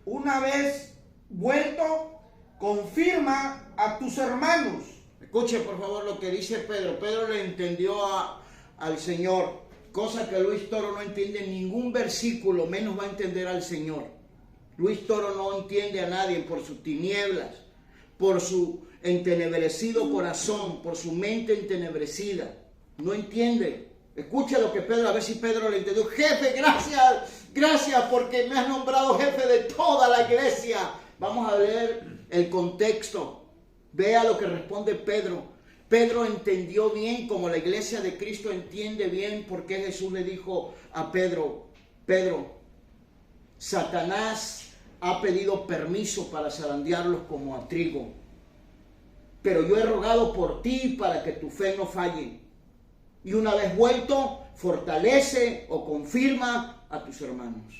Speaker 3: una vez vuelto, confirma a tus hermanos.
Speaker 1: Escuche por favor lo que dice Pedro. Pedro le entendió al Señor, cosa que Luis Toro no entiende en ningún versículo, menos va a entender al Señor. Luis Toro no entiende a nadie por sus tinieblas, por su entenebrecido corazón, por su mente entenebrecida. No entiende. Escucha lo que Pedro, a ver si Pedro le entendió. Jefe, gracias porque me has nombrado jefe de toda la iglesia. Vamos a leer el contexto. Vea lo que responde Pedro. Pedro entendió bien, como la iglesia de Cristo entiende bien, por qué Jesús le dijo a Pedro, Satanás ha pedido permiso para zarandearlos como a trigo, pero yo he rogado por ti para que tu fe no falle, y una vez vuelto, fortalece o confirma a tus hermanos.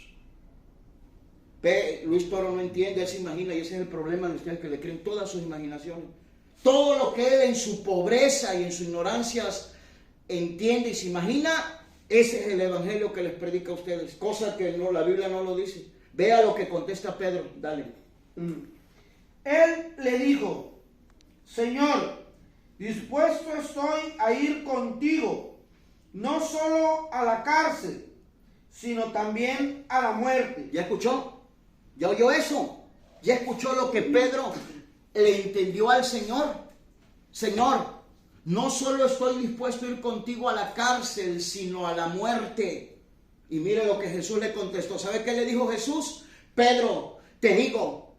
Speaker 1: Luis Toro no entiende, él se imagina, y ese es el problema de ustedes, que le creen todas sus imaginaciones. Todo lo que él en su pobreza y en sus ignorancias entiende y se imagina, ese es el evangelio que les predica a ustedes, cosa que no, la Biblia no lo dice. Vea lo que contesta Pedro, dale.
Speaker 3: Él le dijo: Señor, dispuesto estoy a ir contigo, no solo a la cárcel, sino también a la muerte.
Speaker 1: ¿Ya escuchó? ¿Ya oyó eso? ¿Ya escuchó lo que Pedro le entendió al Señor? Señor, no solo estoy dispuesto a ir contigo a la cárcel, sino a la muerte. Y mire lo que Jesús le contestó. ¿Sabe qué le dijo Jesús? Pedro, te digo,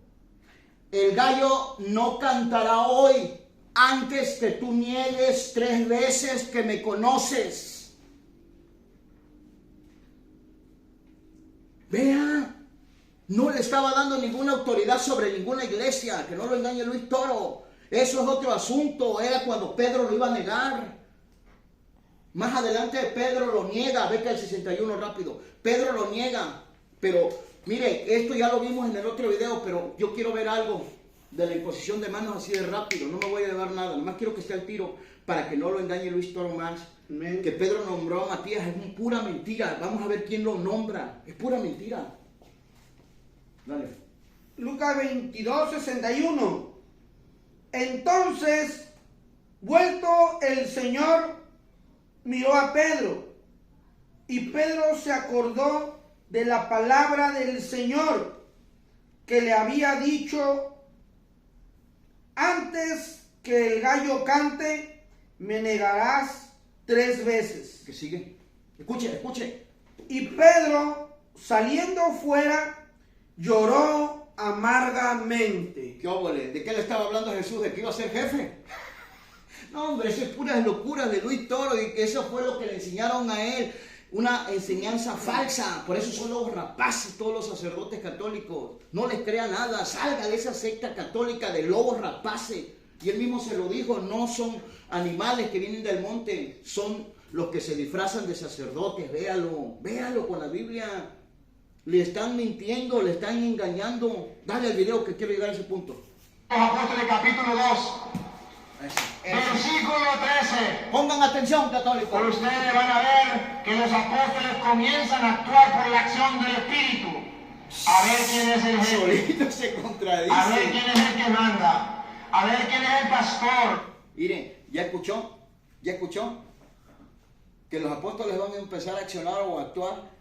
Speaker 1: el gallo no cantará hoy antes que tú niegues 3 veces que me conoces. Vea, no le estaba dando ninguna autoridad sobre ninguna iglesia, que no lo engañe Luis Toro. Eso es otro asunto, era cuando Pedro lo iba a negar. Más adelante Pedro lo niega, ve que el 61 rápido. Pedro lo niega, pero mire, esto ya lo vimos en el otro video, pero yo quiero ver algo de la imposición de manos así de rápido. No me voy a llevar nada, nomás quiero que esté al tiro para que no lo engañe Luis Toro más. Que Pedro nombró a Matías, es pura mentira. Vamos a ver quién lo nombra, es pura mentira. Dale.
Speaker 3: Lucas 22:61. Entonces, vuelto el Señor, miró a Pedro, y Pedro se acordó de la palabra del Señor que le había dicho: antes que el gallo cante, me negarás 3 veces.
Speaker 1: ¿Qué sigue? Escuche.
Speaker 3: Y Pedro, saliendo fuera, lloró amargamente.
Speaker 1: ¿Qué óvole? ¿De qué le estaba hablando Jesús? ¿De que iba a ser jefe? No, hombre, eso es puras locuras de Luis Toro y que eso fue lo que le enseñaron a él. Una enseñanza falsa. Por eso son los rapaces todos los sacerdotes católicos. No les crea nada. Salga de esa secta católica de lobos rapaces. Y él mismo se lo dijo, no son animales que vienen del monte, son los que se disfrazan de sacerdotes. Véalo con la Biblia. Le están mintiendo, le están engañando. Dale al video que quiero llegar a ese punto.
Speaker 2: Los Apóstoles capítulo 2, versículo 13.
Speaker 1: Pongan atención, católicos.
Speaker 2: Por ustedes van a ver que los apóstoles comienzan a actuar por la acción del Espíritu. A ver quién es el jefe.
Speaker 1: Solito se contradice.
Speaker 2: A ver quién es el que manda. A ver quién es el pastor.
Speaker 1: Miren, ¿ya escuchó? ¿Ya escuchó? Que los apóstoles van a empezar a accionar o a actuar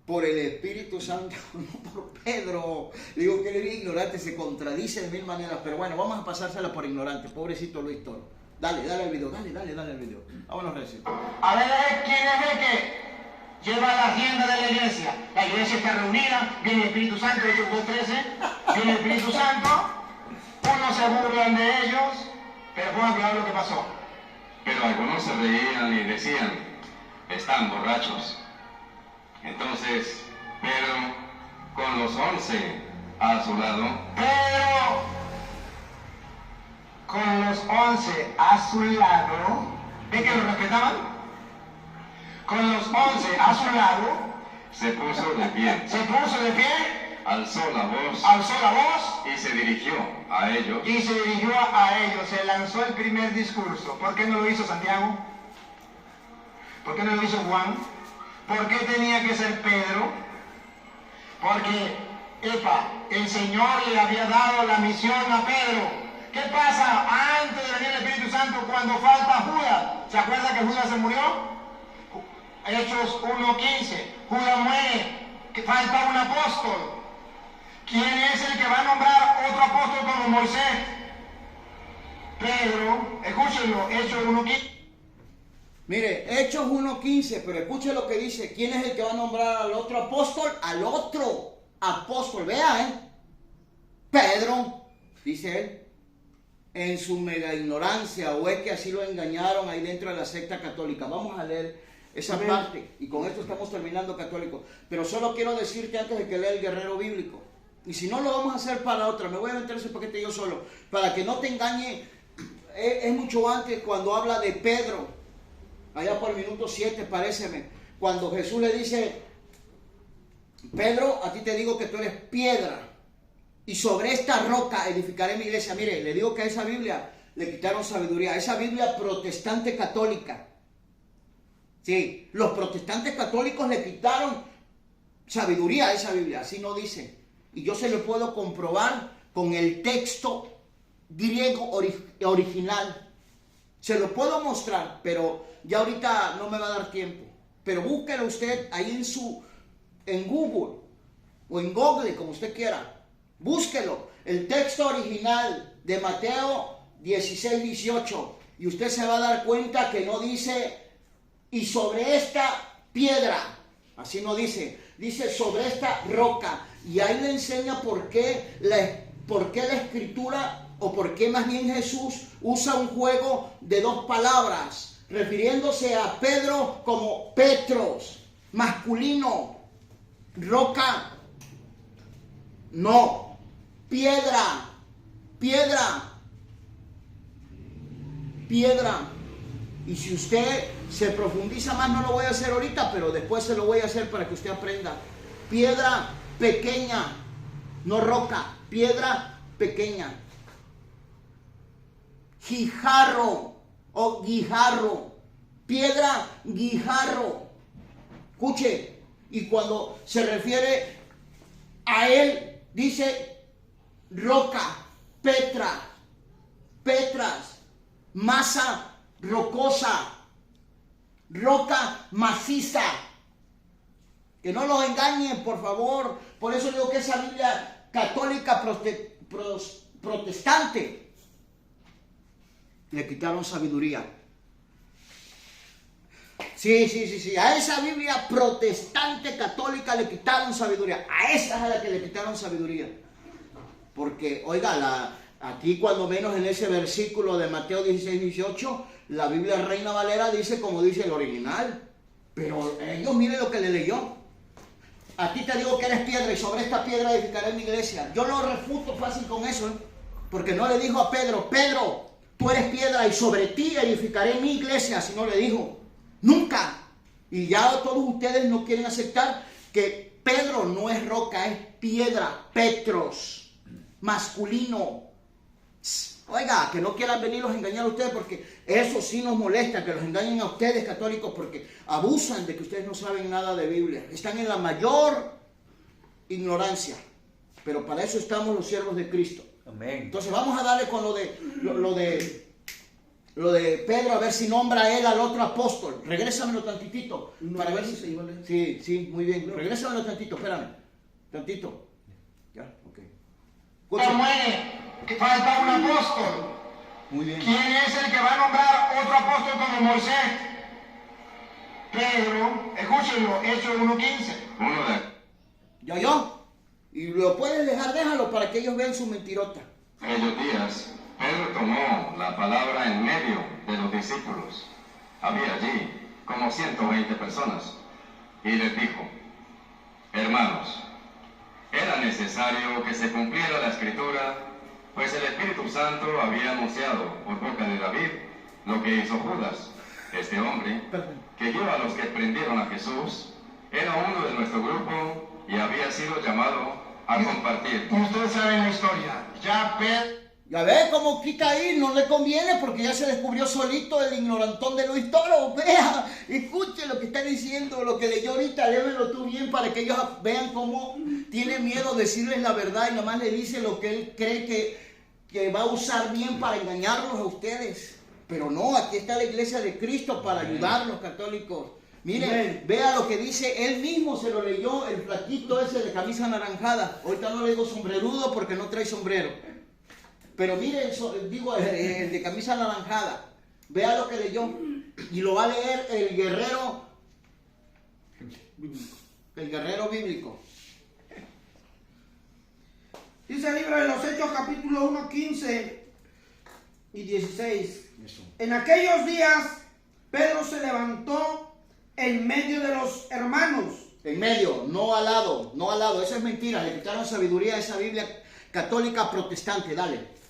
Speaker 1: por el Espíritu Santo, no por Pedro. Digo que él es ignorante, se contradice de mil maneras, pero bueno, vamos a pasársela por ignorante, pobrecito Luis Toro. Dale al video, dale al video. Vámonos, Recio.
Speaker 2: A ver quién es el que lleva la rienda de la iglesia. La iglesia está reunida, viene el Espíritu Santo, Hechos 2:13, viene el Espíritu Santo, unos se burlan de ellos, pero pongan cuidado lo que pasó.
Speaker 4: Pero algunos se reían y decían, están borrachos. Entonces Pedro, con los 11 a su lado,
Speaker 2: Pero con los 11 a su lado, ¿ve que lo respetaban? Con los 11 a su lado,
Speaker 4: se puso de pie,
Speaker 2: se puso de pie,
Speaker 4: alzó la voz
Speaker 2: y
Speaker 4: se dirigió a ellos.
Speaker 2: a ellos, se lanzó el primer discurso. ¿Por qué no lo hizo Santiago? ¿Por qué no lo hizo Juan? ¿Por qué tenía que ser Pedro? Porque, el Señor le había dado la misión a Pedro. ¿Qué pasa antes de venir el Espíritu Santo cuando falta Judas? ¿Se acuerda que Judas se murió? Hechos 1:15. Judas muere, que falta un apóstol. ¿Quién es el que va a nombrar otro apóstol como Moisés? Pedro. Escúchenlo, Hechos 1:15.
Speaker 1: Mire, Hechos 1:15, pero escuche lo que dice. ¿Quién es el que va a nombrar al otro apóstol? Al otro apóstol, vea, Pedro, dice él, en su mega ignorancia, o es que así lo engañaron ahí dentro de la secta católica. Vamos a leer esa parte, y con esto estamos terminando, católicos. Pero solo quiero decirte antes de que lea el guerrero bíblico, y si no lo vamos a hacer para otra, me voy a meter ese paquete yo solo, para que no te engañe. Es mucho antes cuando habla de Pedro, allá por el minuto 7, paréceme, cuando Jesús le dice, Pedro, a ti te digo que tú eres piedra, y sobre esta roca edificaré mi iglesia. Mire, le digo que a esa Biblia le quitaron sabiduría, a esa Biblia protestante católica. Sí, los protestantes católicos le quitaron sabiduría a esa Biblia, así no dice. Y yo se lo puedo comprobar con el texto griego original. Se lo puedo mostrar, pero ya ahorita no me va a dar tiempo. Pero búsquelo usted ahí en Google o en Google, como usted quiera. Búsquelo, el texto original de Mateo 16:18, y usted se va a dar cuenta que no dice, y sobre esta piedra, así no dice, dice sobre esta roca, y ahí le enseña por qué la escritura, o por qué más bien Jesús usa un juego de dos palabras, refiriéndose a Pedro como Petros, masculino, roca, no, piedra. Y si usted se profundiza más, no lo voy a hacer ahorita, pero después se lo voy a hacer para que usted aprenda. Piedra pequeña, no roca, piedra pequeña. Guijarro o guijarro, piedra guijarro. Escuche, y cuando se refiere a él, dice roca, petras, masa rocosa, roca maciza. Que no los engañen, por favor. Por eso digo que esa Biblia católica protestante le quitaron sabiduría. Sí. A esa Biblia protestante católica le quitaron sabiduría. A esa es a la que le quitaron sabiduría. Porque, oiga, Aquí cuando menos en ese versículo de Mateo 16-18, la Biblia Reina Valera dice como dice el original. Pero ellos miren lo que le leyó. A ti te digo que eres piedra y sobre esta piedra edificaré mi iglesia. Yo lo refuto fácil con eso, ¿eh? Porque no le dijo a Pedro, Pedro, tú eres piedra y sobre ti edificaré mi iglesia. Así no le dijo. Nunca. Y ya todos ustedes no quieren aceptar que Pedro no es roca, es piedra. Petros, masculino. Oiga, que no quieran venirlos a engañar a ustedes, porque eso sí nos molesta, que los engañen a ustedes católicos, porque abusan de que ustedes no saben nada de Biblia. Están en la mayor ignorancia, pero para eso estamos los siervos de Cristo.
Speaker 5: Amén.
Speaker 1: Entonces vamos a darle con lo de Pedro, a ver si nombra a él al otro apóstol. Regrésamelo tantitito, para ver si... Sí, muy bien. Regrésamelo tantito, espérame. Tantito. Ya, ok.
Speaker 2: Se muere, que falta un apóstol.
Speaker 1: Muy bien.
Speaker 2: ¿Quién es el que va a nombrar otro apóstol como Moisés? Pedro, escúchenlo, Hechos 1:15.
Speaker 4: Uno de
Speaker 1: Yo. Y lo puedes dejar, déjalo para que ellos vean su mentirota.
Speaker 4: aquellos días, Pedro tomó la palabra en medio de los discípulos. Había allí como 120 personas. Y les dijo, hermanos, era necesario que se cumpliera la escritura, pues el Espíritu Santo había anunciado por boca de David lo que hizo Judas, este hombre, que guió a los que prendieron a Jesús, era uno de nuestro grupo y había sido llamado a compartir.
Speaker 2: Ustedes saben la historia. Ya Pedro
Speaker 1: Ya ve cómo quita ahí, no le conviene porque ya se descubrió solito el ignorantón de Luis Toro. Vea, escuche lo que está diciendo, lo que leyó ahorita, lévelo tú bien para que ellos vean cómo tiene miedo decirles la verdad y nomás le dice lo que él cree que va a usar bien para engañarlos a ustedes. Pero no, aquí está la iglesia de Cristo para ayudarlos, católicos. Miren, vea lo que dice, él mismo se lo leyó, el flaquito ese de camisa anaranjada. Ahorita no le digo sombrerudo porque no trae sombrero. Pero miren, digo, el de camisa anaranjada. Vea lo que leyó. Y lo va a leer el guerrero bíblico.
Speaker 3: Dice el libro de los Hechos, capítulo 1, 15 y 16.
Speaker 1: Eso.
Speaker 3: En aquellos días, Pedro se levantó en medio de los hermanos.
Speaker 1: En medio, no al lado, no al lado. Eso es mentira. Le quitaron sabiduría a esa Biblia católica protestante. Dale.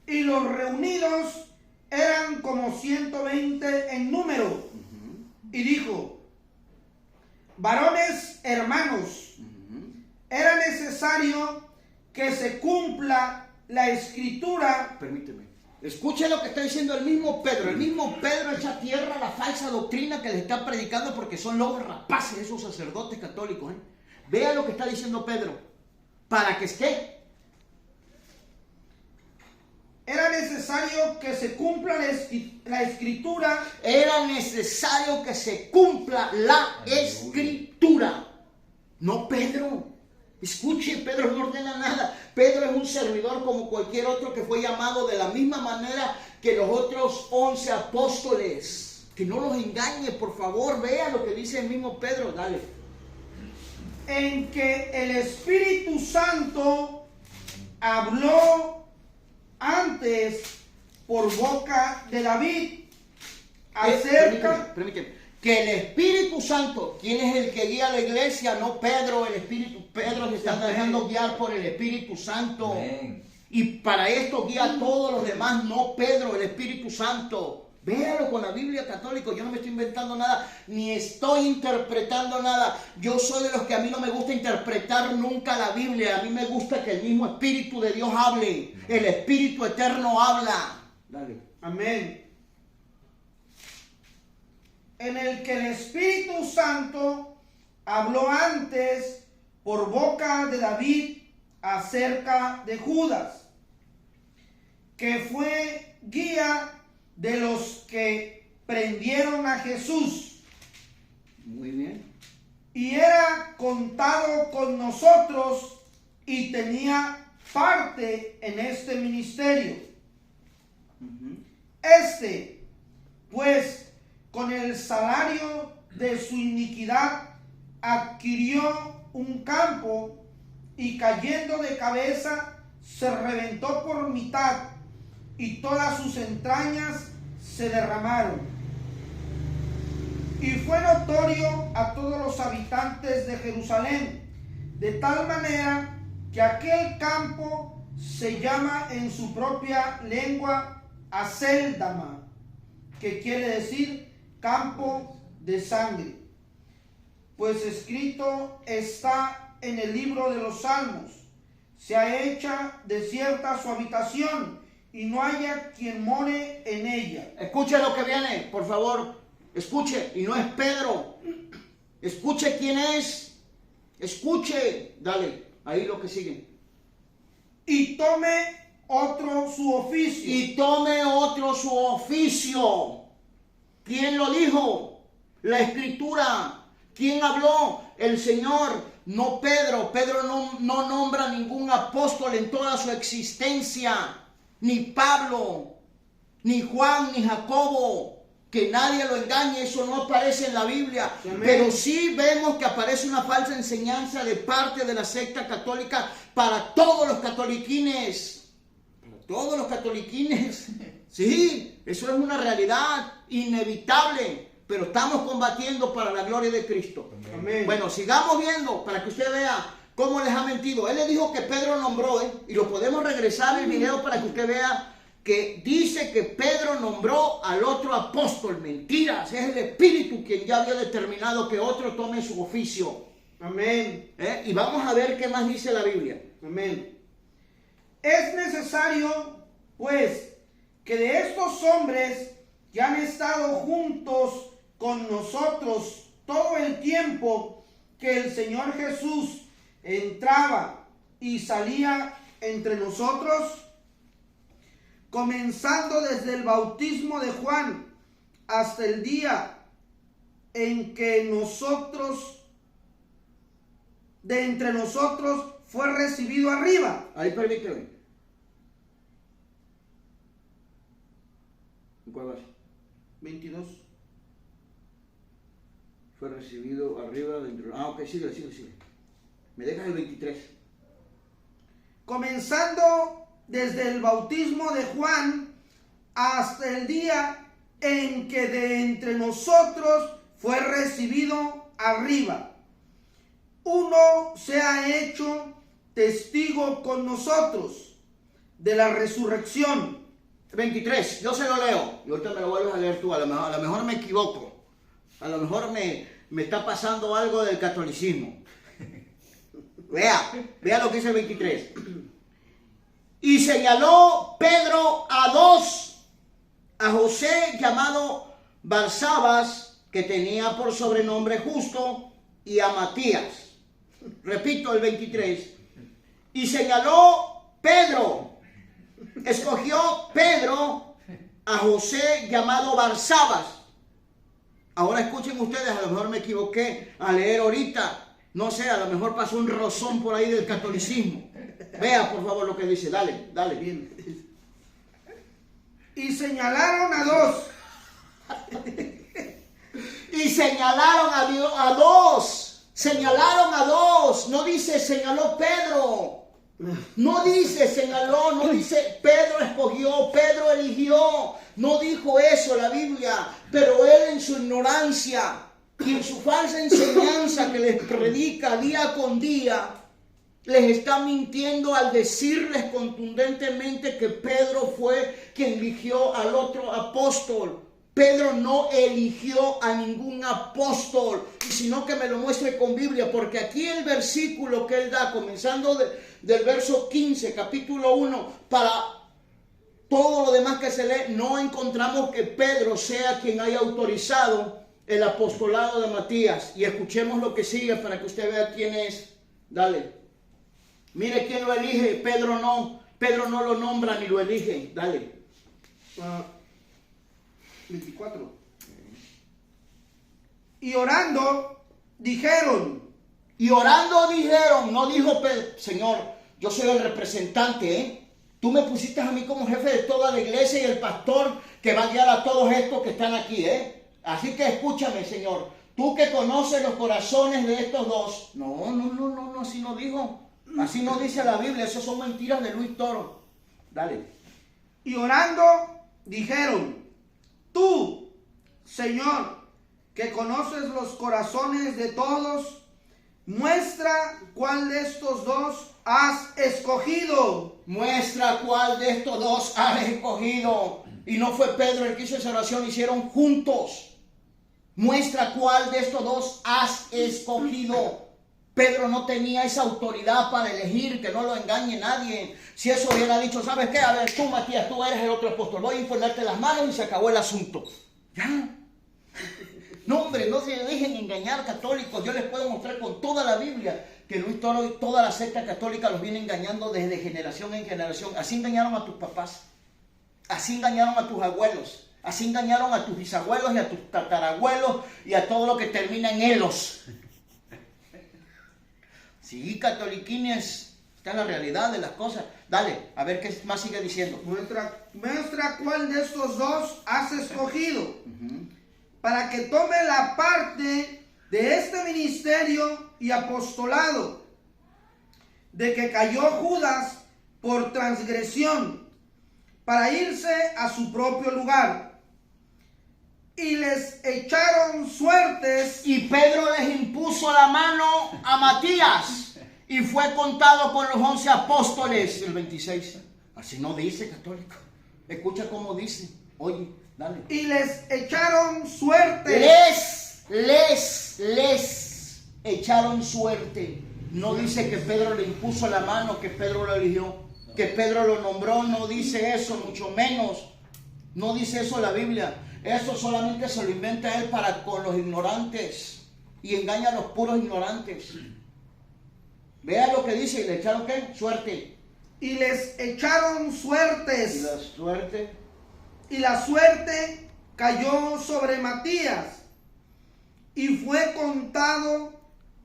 Speaker 3: Y los reunidos eran como 120 en número. Y dijo, varones hermanos, era necesario que se cumpla la escritura.
Speaker 1: Permíteme. Escuche lo que está diciendo el mismo Pedro. El mismo Pedro echa a tierra la falsa doctrina que les está predicando porque son lobos rapaces esos sacerdotes católicos. Vea lo que está diciendo Pedro. Para que esté.
Speaker 3: Era necesario que se cumpla la escritura.
Speaker 1: Era necesario que se cumpla la escritura. No Pedro. Escuche, Pedro no ordena nada. Pedro es un servidor como cualquier otro que fue llamado de la misma manera que los otros 11 apóstoles. Que no los engañe, por favor. Vea lo que dice el mismo Pedro. Dale.
Speaker 3: En que el Espíritu Santo habló antes por boca de David acerca.
Speaker 1: Permíteme. Que el Espíritu Santo, ¿quién es el que guía a la iglesia? No Pedro, el Espíritu. Pedro se está dejando guiar por el Espíritu Santo.
Speaker 5: Amén.
Speaker 1: Y para esto guía a todos los demás, no Pedro, el Espíritu Santo. Véalo con la Biblia católica, yo no me estoy inventando nada, ni estoy interpretando nada. Yo soy de los que a mí no me gusta interpretar nunca la Biblia. A mí me gusta que el mismo Espíritu de Dios hable. El Espíritu eterno habla. Dale.
Speaker 3: Amén. En el que el Espíritu Santo habló antes por boca de David acerca de Judas, que fue guía de los que prendieron a Jesús.
Speaker 1: Muy bien.
Speaker 3: Y era contado con nosotros y tenía parte en este ministerio. Este, pues, con el salario de su iniquidad, adquirió un campo y cayendo de cabeza se reventó por mitad y todas sus entrañas se derramaron. Y fue notorio a todos los habitantes de Jerusalén, de tal manera que aquel campo se llama en su propia lengua Acéldama, que quiere decir campo de sangre. Pues escrito está en el libro de los Salmos: se ha hecha desierta su habitación y no haya quien more en ella.
Speaker 1: Escuche lo que viene, por favor. Escuche, y no es Pedro. Escuche quién es. Escuche. Dale, ahí lo que sigue.
Speaker 3: Y tome otro su oficio.
Speaker 1: Y tome otro su oficio. ¿Quién lo dijo? La Escritura. ¿Quién habló? El Señor, no Pedro. Pedro no nombra ningún apóstol en toda su existencia. Ni Pablo, ni Juan, ni Jacobo. Que nadie lo engañe, eso no aparece en la Biblia.
Speaker 3: Amén.
Speaker 1: Pero sí vemos que aparece una falsa enseñanza de parte de la secta católica para todos los catoliquines. Para todos los catoliquines. Sí, eso es una realidad inevitable. Pero estamos combatiendo para la gloria de Cristo.
Speaker 3: Amén.
Speaker 1: Bueno, sigamos viendo para que usted vea cómo les ha mentido. Él le dijo que Pedro nombró, y lo podemos regresar el video para que usted vea que dice que Pedro nombró al otro apóstol. Mentiras, es el Espíritu quien ya había determinado que otro tome su oficio.
Speaker 3: Amén.
Speaker 1: Y vamos a ver qué más dice la Biblia.
Speaker 3: Amén. Es necesario, pues, que de estos hombres que han estado juntos con nosotros todo el tiempo que el Señor Jesús entraba y salía entre nosotros, comenzando desde el bautismo de Juan hasta el día en que de entre nosotros fue recibido arriba.
Speaker 1: Ahí permíteme. ¿Cuál va?
Speaker 3: 22.
Speaker 1: Fue recibido arriba dentro. Ah, ok, sigue. Me dejas el 23.
Speaker 3: Comenzando desde el bautismo de Juan hasta el día en que de entre nosotros fue recibido arriba. Uno se ha hecho testigo con nosotros de la resurrección.
Speaker 1: 23, yo se lo leo. Y ahorita me lo vuelves a leer tú. A lo mejor me equivoco. A lo mejor me está pasando algo del catolicismo. Vea lo que dice el 23. Y señaló Pedro a dos, a José llamado Barsabas, que tenía por sobrenombre Justo, y a Matías. Repito el 23. Y señaló Pedro, escogió Pedro a José llamado Barsabas. Ahora escuchen ustedes, a lo mejor me equivoqué a leer ahorita. No sé, a lo mejor pasó un rozón por ahí del catolicismo. Vea por favor lo que dice, dale.
Speaker 3: Bien. Y señalaron a dos.
Speaker 1: Y señalaron a dos. Señalaron a dos. No dice señaló Pedro. No dice señaló, no dice Pedro escogió, Pedro eligió. No dijo eso la Biblia. Pero él en su ignorancia y en su falsa enseñanza que les predica día con día, les está mintiendo al decirles contundentemente que Pedro fue quien eligió al otro apóstol. Pedro no eligió a ningún apóstol, sino que me lo muestre con Biblia, porque aquí el versículo que él da, comenzando del verso 15, capítulo 1, para todo lo demás que se lee, no encontramos que Pedro sea quien haya autorizado el apostolado de Matías. Y escuchemos lo que sigue para que usted vea quién es. Dale. Mire quién lo elige. Pedro no lo nombra ni lo elige. Dale.
Speaker 3: 24. Y orando dijeron, no dijo Pedro, Señor, yo soy el representante, Tú me pusiste a mí como jefe de toda la iglesia y el pastor que va a guiar a todos estos que están aquí, Así que escúchame, Señor. Tú que conoces los corazones de estos dos. No, así no dijo.
Speaker 1: Así no dice la Biblia, eso son mentiras de Luis Toro. Dale.
Speaker 3: Y orando dijeron: Tú, Señor, que conoces los corazones de todos, muestra cuál de estos dos has escogido.
Speaker 1: Muestra cuál de estos dos has escogido. Y no fue Pedro el que hizo esa oración, hicieron juntos. Muestra cuál de estos dos has escogido. Pedro no tenía esa autoridad para elegir, que no lo engañe nadie. Si eso hubiera dicho, ¿sabes qué? A ver, tú, Matías, tú eres el otro apóstol, voy a imponerte las manos y se acabó el asunto. Ya. No, hombre, no se dejen engañar, católicos. Yo les puedo mostrar con toda la Biblia que Luis Toro y toda la secta católica los viene engañando desde generación en generación. Así engañaron a tus papás, así engañaron a tus abuelos, así engañaron a tus bisabuelos y a tus tatarabuelos y a todo lo que termina en elos. Sí, catoliquines, esta es la realidad de las cosas. Dale, a ver qué más sigue diciendo.
Speaker 3: Muestra cuál de estos dos has escogido, para que tome la parte de este ministerio y apostolado, de que cayó Judas por transgresión, para irse a su propio lugar. Y les echaron suertes.
Speaker 1: Y Pedro les impuso la mano a Matías y fue contado con los 11 apóstoles. El 26. Así no dice, católico. Escucha cómo dice. Oye, dale.
Speaker 3: Y les echaron suertes.
Speaker 1: Les echaron suerte. No dice que Pedro le impuso la mano, que Pedro lo eligió, que Pedro lo nombró. No dice eso, mucho menos. No dice eso la Biblia. Eso solamente se lo inventa él para con los ignorantes y engaña a los puros ignorantes. Vea lo que dice, y le echaron ¿qué? Suerte.
Speaker 3: Y les echaron suertes.
Speaker 1: Y la suerte.
Speaker 3: Y la suerte cayó sobre Matías y fue contado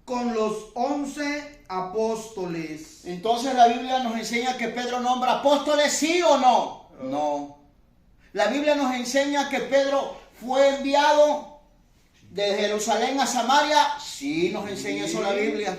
Speaker 3: con los 11 apóstoles.
Speaker 1: Entonces la Biblia nos enseña que Pedro nombra apóstoles, ¿sí o no? No. La Biblia nos enseña que Pedro fue enviado de Jerusalén a Samaria. Sí, nos enseña eso la Biblia.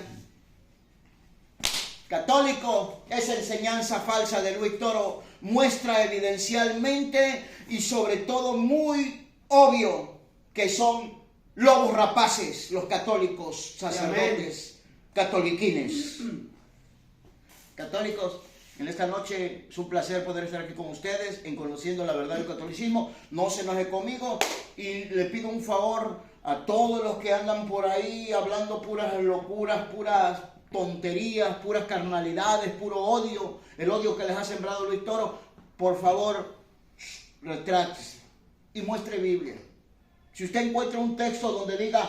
Speaker 1: Católico, esa enseñanza falsa de Luis Toro muestra evidencialmente y sobre todo muy obvio que son lobos rapaces los católicos, sacerdotes, catoliquines. Católicos, en esta noche es un placer poder estar aquí con ustedes en Conociendo la Verdad del Catolicismo. No se enoje conmigo y le pido un favor a todos los que andan por ahí hablando puras locuras, puras tonterías, puras carnalidades, puro odio, el odio que les ha sembrado Luis Toro. Por favor, retrátese y muestre Biblia. Si usted encuentra un texto donde diga,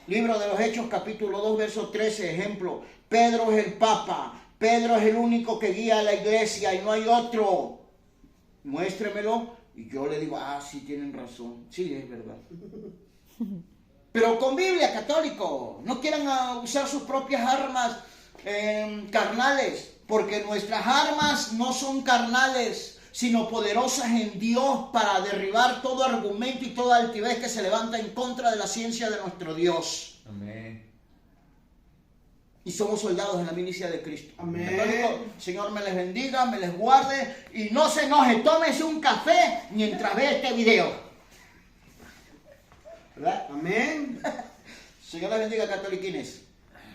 Speaker 1: Libro de los Hechos, capítulo 2, verso 13, ejemplo, Pedro es el Papa, Pedro es el único que guía a la iglesia y no hay otro, muéstremelo y yo le digo, sí tienen razón, sí es verdad. Pero con Biblia, católico, no quieran usar sus propias armas carnales, porque nuestras armas no son carnales, sino poderosas en Dios para derribar todo argumento y toda altivez que se levanta en contra de la ciencia de nuestro Dios.
Speaker 5: Amén.
Speaker 1: Y somos soldados en la milicia de Cristo.
Speaker 3: Amén.
Speaker 1: Católico, Señor me les bendiga, me les guarde y no se enoje, tómese un café mientras ve este video. ¿Verdad?
Speaker 3: Amén.
Speaker 1: Señor les bendiga, catoliquines.